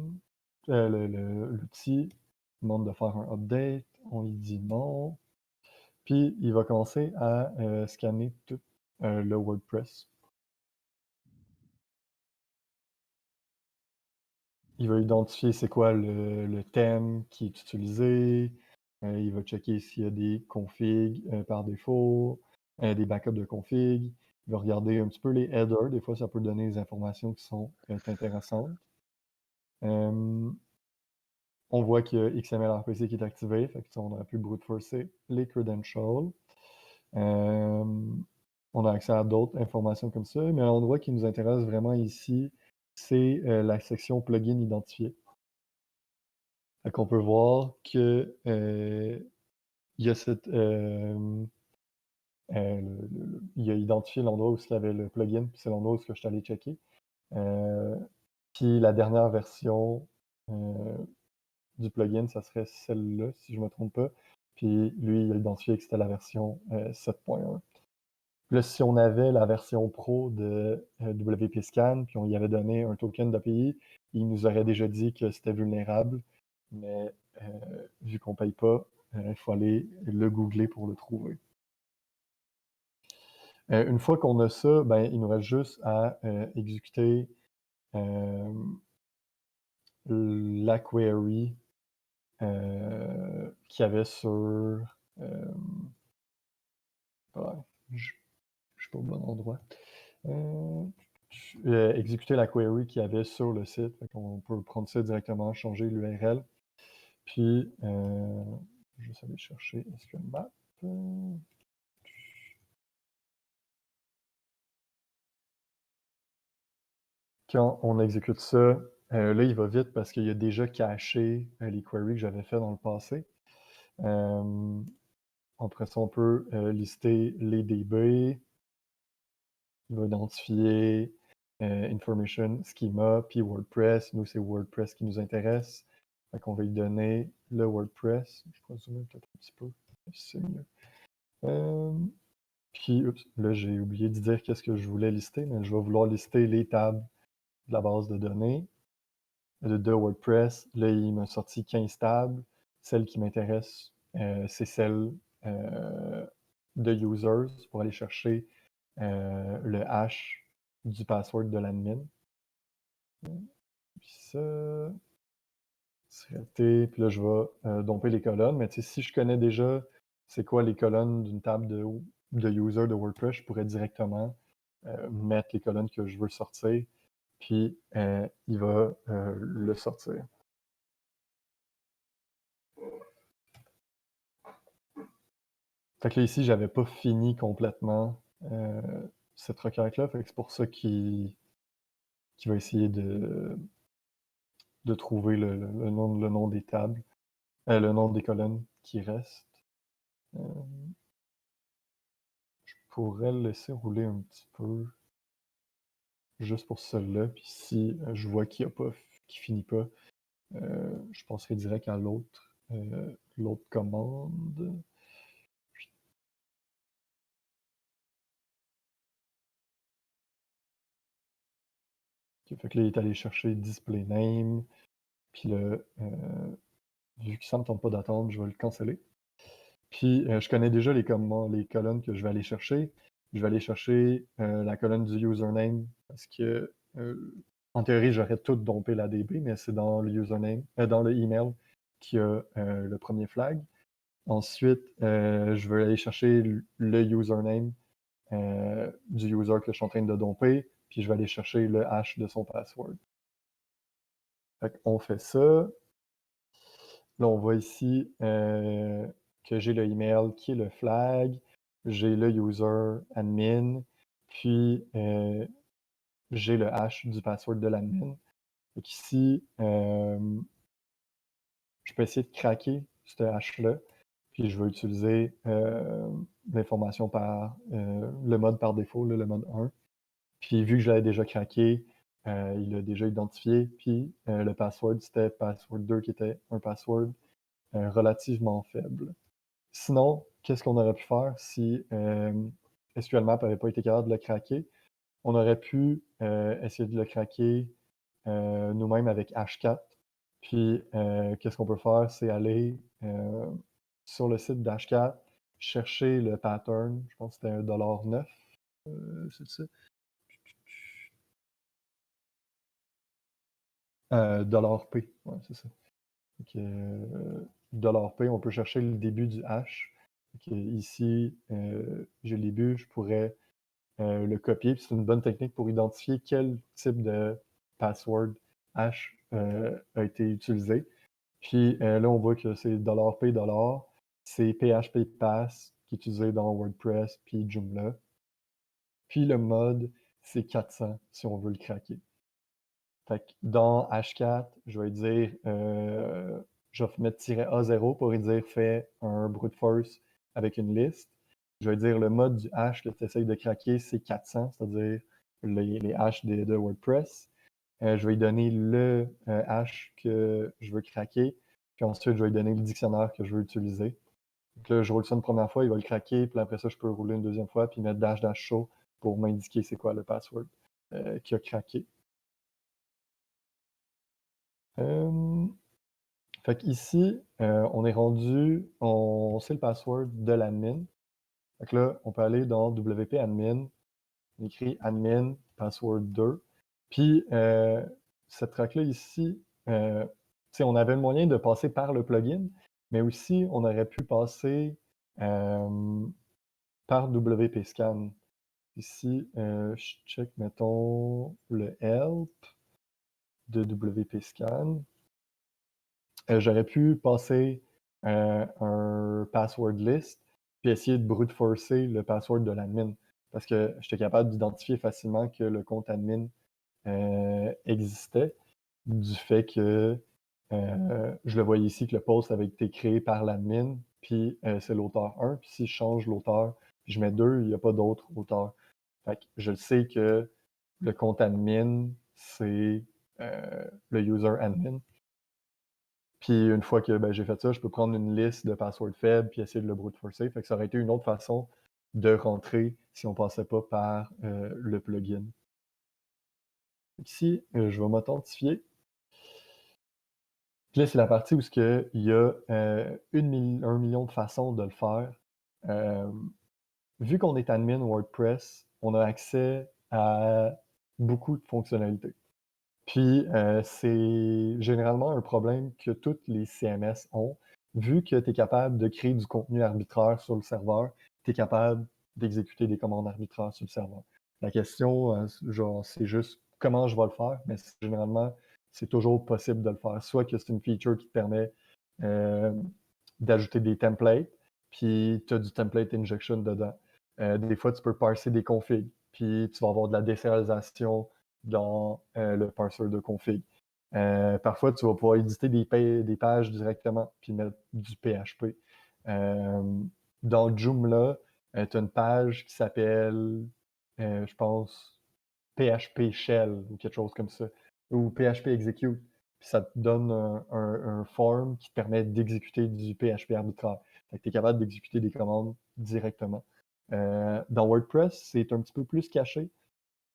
Speaker 1: l'outil demande de faire un update, on lui dit non, puis il va commencer à scanner tout le WordPress. Il va identifier c'est quoi le thème qui est utilisé. Il va checker s'il y a des configs par défaut, des backups de configs. Il va regarder un petit peu les headers. Des fois, ça peut donner des informations qui sont intéressantes. On voit qu'il y a XML-RPC qui est activé. Fait que on aurait pu brute forcer les credentials. On a accès à d'autres informations comme ça. Mais l'endroit qui nous intéresse vraiment ici, c'est la section plugin identifié. Fait qu'on peut voir que il y a il a identifié l'endroit où il y avait le plugin, puis c'est l'endroit où je suis allé checker. Puis la dernière version du plugin, ça serait celle-là, si je ne me trompe pas. Puis lui, il a identifié que c'était la version 7.1. Là, si on avait la version pro de WP Scan, puis on y avait donné un token d'API, il nous aurait déjà dit que c'était vulnérable. Mais vu qu'on ne paye pas, il faut aller le googler pour le trouver. Une fois qu'on a ça, ben, il nous reste juste à exécuter la query qu'il y avait sur... ouais, je ne suis pas au bon endroit. Exécuter la query qu'il y avait sur le site. On peut prendre ça directement, changer l'URL. Puis, je vais aller chercher SQLmap. Quand on exécute ça, là, il va vite parce qu'il a déjà caché les queries que j'avais fait dans le passé. Après ça, on peut lister les DB. Il va identifier Information Schema, puis WordPress. Nous, c'est WordPress qui nous intéresse. Fait qu'on va lui donner le WordPress. Je vais zoomer peut-être un petit peu. C'est mieux. Puis, là, j'ai oublié de dire qu'est-ce que je voulais lister, mais je vais vouloir lister les tables de la base de données de WordPress. Là, il m'a sorti 15 tables. Celle qui m'intéresse, c'est celle de users pour aller chercher le hash du password de l'admin. Puis ça, puis là, je vais domper les colonnes. Mais si je connais déjà c'est quoi les colonnes d'une table de user de WordPress, je pourrais directement mettre les colonnes que je veux sortir, puis il va le sortir. Fait que là, ici, j'avais pas fini complètement cette requête-là. Fait que c'est pour ça qu'il va essayer de trouver le nom des tables, le nom des colonnes qui restent. Je pourrais le laisser rouler un petit peu, juste pour celle-là. Puis si je vois qu'il finit pas, je passerai direct à l'autre commande. Okay, fait que là, il est allé chercher display name. Puis là, vu que ça ne me tente pas d'attendre, je vais le canceller. Puis je connais déjà les colonnes que je vais aller chercher. Je vais aller chercher la colonne du username parce que en théorie, j'aurais tout dompé la DB, mais c'est dans le username, dans le email qu'il y a le premier flag. Ensuite, je vais aller chercher le username du user que je suis en train de domper, puis je vais aller chercher le hash de son password. Fait qu'on fait ça. Là, on voit ici que j'ai le email qui est le flag, j'ai le user admin, puis j'ai le hash du password de l'admin. Donc ici, je peux essayer de craquer ce hash-là, puis je vais utiliser l'information par le mode par défaut, là, le mode 1. Puis vu que je l'avais déjà craqué, il l'a déjà identifié, puis le password, c'était password 2 qui était un password relativement faible. Sinon, qu'est-ce qu'on aurait pu faire si SQLMap n'avait pas été capable de le craquer? On aurait pu essayer de le craquer nous-mêmes avec H4. Puis, qu'est-ce qu'on peut faire? C'est aller sur le site d'H4, chercher le pattern. Je pense que c'était $9. C'est ça? $P, ouais, c'est ça. Donc, $P, on peut chercher le début du hash. Ici, j'ai le début, je pourrais le copier. C'est une bonne technique pour identifier quel type de password hash a été utilisé. Puis là, on voit que c'est $P$, c'est PHP Pass qui est utilisé dans WordPress puis Joomla. Puis le mode, c'est 400 si on veut le craquer. Fait que dans H4, je vais dire, je vais mettre "-A0" pour lui dire fais un brute force avec une liste. Je vais dire le mode du hash que tu essayes de craquer, c'est 400, c'est-à-dire les hashes de WordPress. Je vais lui donner le hash que je veux craquer, puis ensuite je vais lui donner le dictionnaire que je veux utiliser. Donc là, je roule ça une première fois, il va le craquer, puis après ça, je peux rouler une deuxième fois, puis mettre --show pour m'indiquer c'est quoi le password qu'il a craqué. Fait qu'ici, on est rendu, on sait le password de l'admin. Fait que là, on peut aller dans WP admin, on écrit admin password 2. Puis, cette track-là ici, on avait le moyen de passer par le plugin, mais aussi, on aurait pu passer par WP scan. Ici, je check, mettons, le help de WP scan. J'aurais pu passer un password list, puis essayer de brute forcer le password de l'admin. Parce que j'étais capable d'identifier facilement que le compte admin existait, du fait que je le voyais ici que le post avait été créé par l'admin, puis c'est l'auteur 1. Puis si je change l'auteur, puis je mets 2, il n'y a pas d'autre auteur. Fait que je le sais que le compte admin, c'est le user admin. Puis une fois que j'ai fait ça, je peux prendre une liste de passwords faibles puis essayer de le brute forcer. Fait que ça aurait été une autre façon de rentrer si on ne passait pas par le plugin. Ici, je vais m'authentifier. Puis là, c'est la partie où il y a 1 million de façons de le faire. Vu qu'on est admin WordPress, on a accès à beaucoup de fonctionnalités. Puis, c'est généralement un problème que toutes les CMS ont. Vu que tu es capable de créer du contenu arbitraire sur le serveur, tu es capable d'exécuter des commandes arbitraires sur le serveur. La question, genre, c'est juste comment je vais le faire, mais généralement, c'est toujours possible de le faire. Soit que c'est une feature qui te permet d'ajouter des templates, puis tu as du template injection dedans. Des fois, tu peux parser des configs, puis tu vas avoir de la désérialisation dans le parser de config. Parfois, tu vas pouvoir éditer des pages directement, puis mettre du PHP. Dans Joomla, tu as une page qui s'appelle, je pense, PHP Shell ou quelque chose comme ça, ou PHP Execute. Puis ça te donne un form qui te permet d'exécuter du PHP arbitraire. Fait que tu es capable d'exécuter des commandes directement. Dans WordPress, c'est un petit peu plus caché.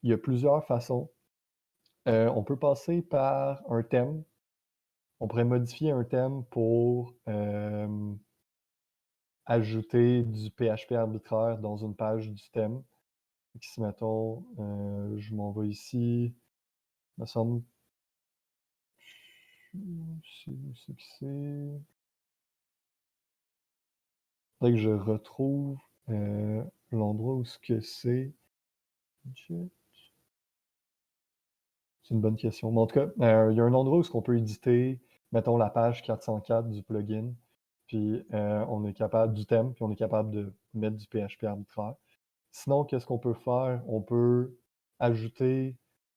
Speaker 1: Il y a plusieurs façons. On peut passer par un thème. On pourrait modifier un thème pour ajouter du PHP arbitraire dans une page du thème. Si, mettons, je m'en vais ici, il me semble. C'est que c'est. Faudrait que je retrouve l'endroit où ce que c'est. C'est une bonne question. Mais en tout cas, il y a un endroit où on peut éditer, mettons, la page 404 du plugin, puis on est capable du thème, puis on est capable de mettre du PHP arbitraire. Sinon, qu'est-ce qu'on peut faire? On peut ajouter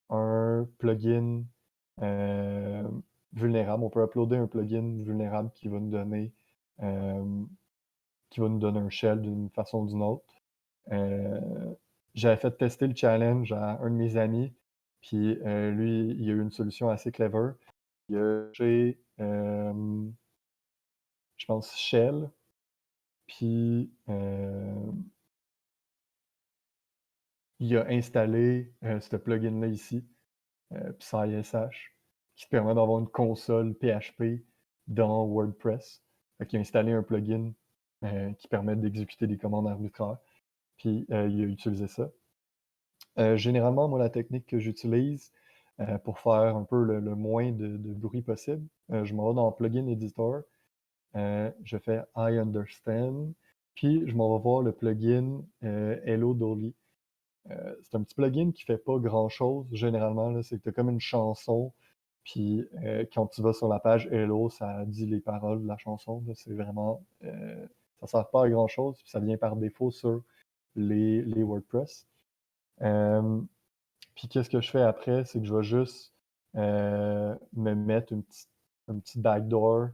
Speaker 1: un plugin vulnérable. On peut uploader un plugin vulnérable qui va nous donner, un shell d'une façon ou d'une autre. J'avais fait tester le challenge à un de mes amis, puis lui, il a eu une solution assez clever. Il a acheté, je pense, Shell, puis il a installé ce plugin-là ici, PsySH, qui te permet d'avoir une console PHP dans WordPress. Fait il a installé un plugin qui permet d'exécuter des commandes arbitraires, puis il a utilisé ça. Généralement, moi, la technique que j'utilise pour faire un peu le moins de bruit possible, je m'en vais dans Plugin Editor, je fais I understand, puis je m'en vais voir le plugin Hello Dolly. C'est un petit plugin qui fait pas grand-chose généralement, là, c'est que tu as comme une chanson, puis quand tu vas sur la page Hello, ça dit les paroles de la chanson. C'est vraiment. Ça sert pas à grand-chose, puis ça vient par défaut sur les WordPress. Puis qu'est-ce que je fais après, c'est que je vais juste me mettre un petit backdoor.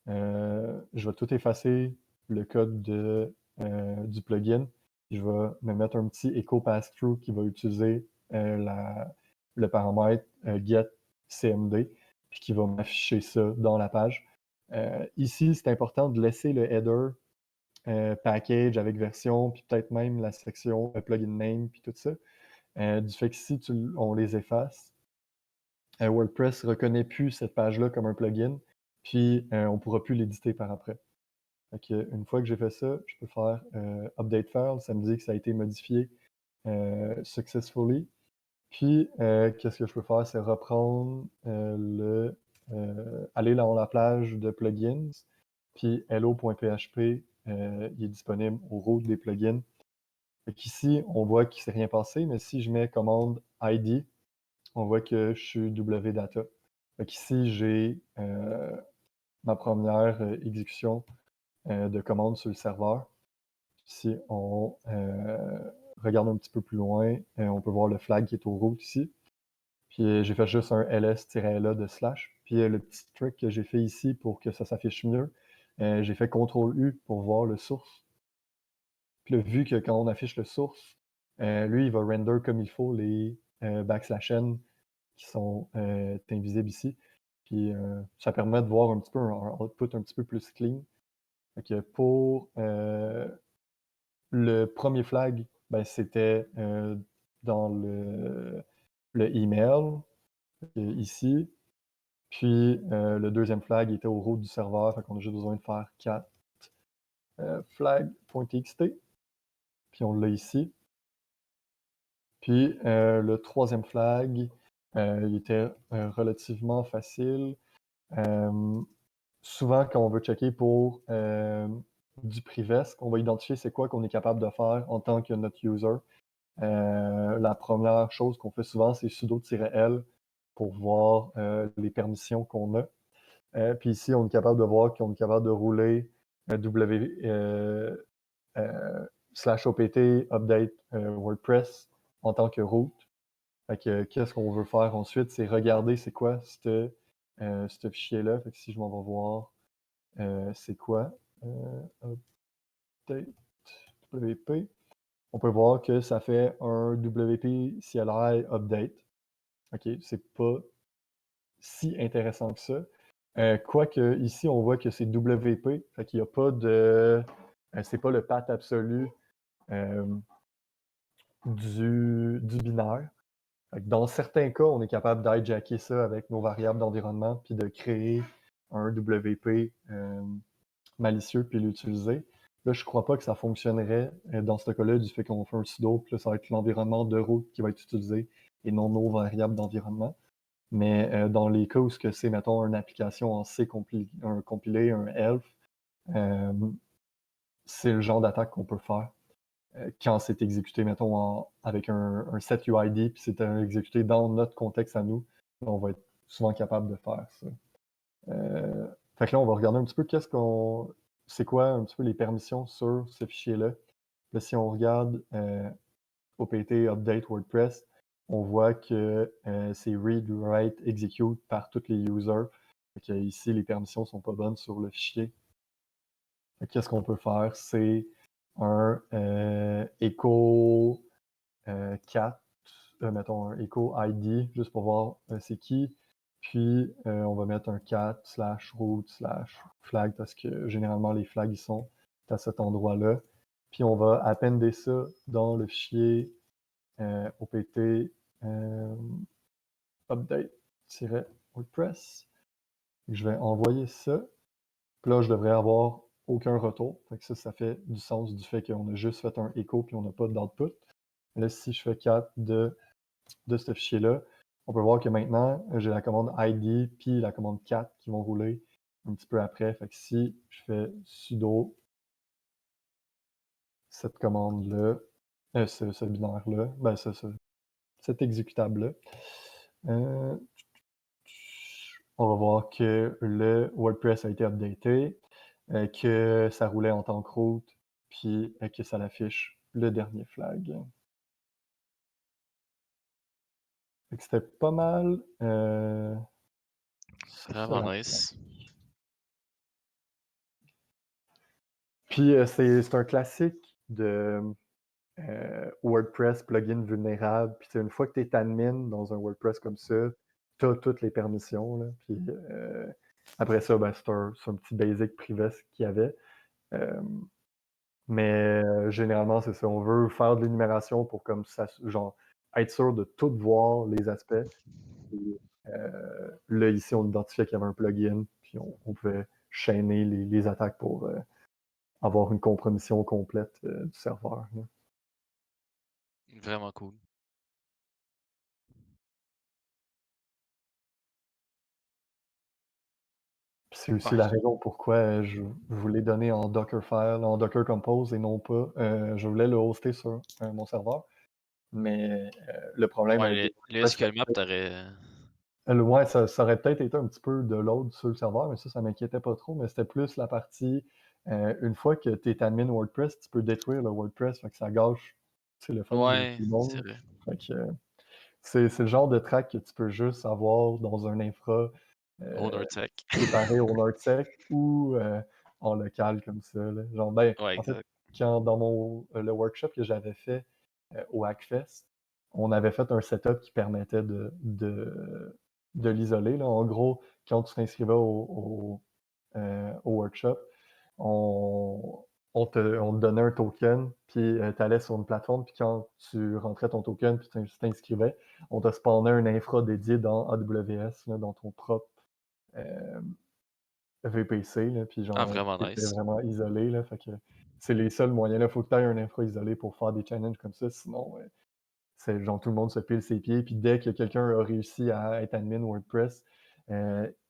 Speaker 1: Je vais tout effacer le code du plugin. Je vais me mettre un petit echo pass-through qui va utiliser le paramètre get cmd, puis qui va m'afficher ça dans la page. Ici, c'est important de laisser le header package avec version, puis peut-être même la section plugin name, puis tout ça. Du fait que si on les efface, WordPress ne reconnaît plus cette page-là comme un plugin, puis on ne pourra plus l'éditer par après. Une fois que j'ai fait ça, je peux faire Update File, ça me dit que ça a été modifié successfully. Puis, qu'est-ce que je peux faire, c'est reprendre aller dans la plage de plugins, puis hello.php, il est disponible au root des plugins. Ici, on voit qu'il ne s'est rien passé, mais si je mets commande ID, on voit que je suis wdata. Ici, j'ai ma première exécution de commande sur le serveur. Si on regarde un petit peu plus loin, on peut voir le flag qui est au root ici. Puis j'ai fait juste un ls-la de slash. Puis le petit trick que j'ai fait ici pour que ça s'affiche mieux, j'ai fait CTRL-U pour voir le source. Puis là, vu que quand on affiche le source, lui, il va render comme il faut les \n qui sont invisibles ici. Puis ça permet de voir un petit peu un output un petit peu plus clean. Fait que pour le premier flag, ben, c'était dans le email, ici. Puis le deuxième flag était au root du serveur, fait qu'on a juste besoin de faire cat flag.txt. Puis on l'a ici. Puis le troisième flag, il était relativement facile. Souvent, quand on veut checker pour du privesc, on va identifier c'est quoi qu'on est capable de faire en tant que notre user. La première chose qu'on fait souvent, c'est sudo-l pour voir les permissions qu'on a. Puis ici, on est capable de voir qu'on est capable de rouler /opt update WordPress en tant que root. Fait que qu'est-ce qu'on veut faire ensuite, c'est regarder c'est quoi ce fichier-là. Fait que si je m'en vais voir c'est quoi update WP, on peut voir que ça fait un WP CLI update. OK, c'est pas si intéressant que ça. Quoique ici, on voit que c'est WP, fait qu'il n'y a pas de. C'est pas le path absolu du binaire. Fait que dans certains cas, on est capable d'hijacker ça avec nos variables d'environnement puis de créer un WP malicieux puis l'utiliser. Là, je ne crois pas que ça fonctionnerait dans ce cas-là du fait qu'on fait un sudo, puis là, ça va être l'environnement de route qui va être utilisé et non nos variables d'environnement. Mais dans les cas où c'est, mettons, une application en C compilé, un ELF, c'est le genre d'attaque qu'on peut faire quand c'est exécuté, mettons, avec un setuid, puis c'est exécuté dans notre contexte à nous. On va être souvent capable de faire ça. Fait que là, on va regarder un petit peu c'est quoi un petit peu les permissions sur ce fichier-là. Là, si on regarde opt update WordPress, on voit que c'est read, write, execute par tous les users. Fait que ici, les permissions ne sont pas bonnes sur le fichier. Qu'est-ce qu'on peut faire? C'est un echo cat, mettons un echo ID, juste pour voir c'est qui. Puis on va mettre un cat /root /flag parce que généralement les flags ils sont à cet endroit-là. Puis on va appender ça dans le fichier opt update-wordpress. Je vais envoyer ça. Puis là, je devrais avoir aucun retour. Fait que ça fait du sens du fait qu'on a juste fait un echo puis on n'a pas d'output. Là, si je fais cat de ce fichier-là, on peut voir que maintenant, j'ai la commande id puis la commande cat qui vont rouler un petit peu après. Fait que si je fais sudo cette commande-là, ce binaire-là, ben cet exécutable-là, on va voir que le WordPress a été updaté, que ça roulait en tant que root, puis que ça l'affiche le dernier flag. C'était pas mal.
Speaker 2: Vraiment nice.
Speaker 1: Puis c'est un classique de WordPress plugin vulnérable. Puis une fois que tu es admin dans un WordPress comme ça, tu as toutes les permissions. Là. Puis après ça, ben, c'est un petit basic privé qu'il y avait. Mais généralement, c'est ça. On veut faire de l'énumération pour comme ça, genre, être sûr de tout voir les aspects. Puis, là, ici, on identifiait qu'il y avait un plugin, puis on pouvait chaîner les attaques pour avoir une compromission complète du serveur. Là.
Speaker 2: Vraiment cool.
Speaker 1: C'est aussi la raison pourquoi je voulais donner en Dockerfile, en Docker Compose et non pas. Je voulais le hoster sur mon serveur. Mais le problème
Speaker 2: Ouais, le SQL Map, t'aurais.
Speaker 1: Ouais, ça aurait peut-être été un petit peu de load sur le serveur, mais ça m'inquiétait pas trop. Mais c'était plus la partie, une fois que tu es admin WordPress, tu peux détruire le WordPress, fait que ça gâche le fun de
Speaker 2: Ouais,
Speaker 1: tout le
Speaker 2: c'est
Speaker 1: monde.
Speaker 2: vrai.
Speaker 1: Fait que c'est le genre de track que tu peux juste avoir dans un infra
Speaker 2: Owner Tech.
Speaker 1: séparé au NordSec ou en local comme ça, là. Genre, ben,
Speaker 2: Ouais,
Speaker 1: en fait,
Speaker 2: exact.
Speaker 1: quand dans le workshop que j'avais fait au Hackfest, on avait fait un setup qui permettait de l'isoler, là. En gros, quand tu t'inscrivais au workshop, on, on te donnait un token, puis tu allais sur une plateforme, puis quand tu rentrais ton token, puis tu t'inscrivais, on te spawnait un infra dédié dans AWS, là, dans ton propre euh, VPC, là, puis
Speaker 2: Ah,
Speaker 1: genre,
Speaker 2: vraiment
Speaker 1: tu étais
Speaker 2: nice.
Speaker 1: vraiment isolé, là, fait que c'est les seuls moyens, là, faut que tu aies un infra isolé pour faire des challenges comme ça, sinon, c'est genre tout le monde se pile ses pieds, puis dès que quelqu'un a réussi à être admin WordPress,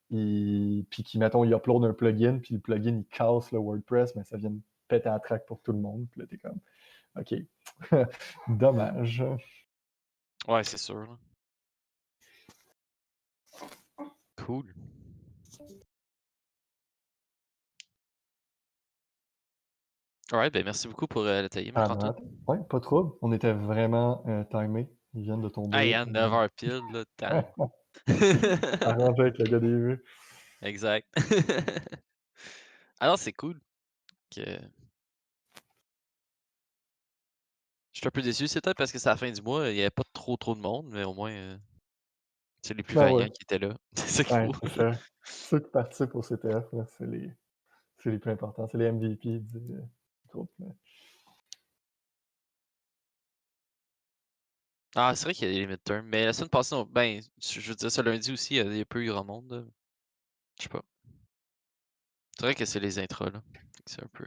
Speaker 1: puis qui, mettons, il upload un plugin, puis le plugin, il casse le WordPress, mais ça vient de péter à la traque pour tout le monde, puis là, t'es comme, OK, dommage.
Speaker 2: Ouais, c'est sûr. Là. Cool. Alright, ben merci beaucoup pour l'atelier,
Speaker 1: Ah,
Speaker 2: Marc-Antoine.
Speaker 1: ouais, pas de trouble, on était vraiment timés, ils viennent de
Speaker 2: Hey,
Speaker 1: tomber.
Speaker 2: à 9h pile, là, talent.
Speaker 1: Arrangé avec le gars des vues.
Speaker 2: Exact. Alors, c'est cool. Que... Je suis un peu déçu, c'est peut-être parce que c'est la fin du mois, il n'y avait pas trop de monde, mais au moins, c'est les plus
Speaker 1: Ben ouais,
Speaker 2: vaillants qui étaient là. C'est ça qu'il
Speaker 1: ouais,
Speaker 2: faut.
Speaker 1: c'est ça. Ceux qui participent au CTF, là, c'est les plus importants, c'est les MVP du groupe, là.
Speaker 2: Ah, c'est vrai qu'il y a des midterms, mais la semaine passée, ben, je veux dire, ce lundi aussi, il y a peu eu grand monde. Là. Je sais pas. C'est vrai que c'est les intros, là. Fait que c'est un peu.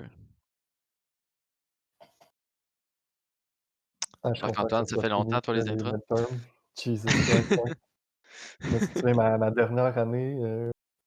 Speaker 1: Ah, je suis content que
Speaker 2: Marc-Antoine,
Speaker 1: ça
Speaker 2: ça
Speaker 1: soit
Speaker 2: fait longtemps,
Speaker 1: fini,
Speaker 2: toi,
Speaker 1: ça,
Speaker 2: les
Speaker 1: les
Speaker 2: intros?
Speaker 1: midterms. Jesus Christ, ouais. Je me suis tiré ma dernière année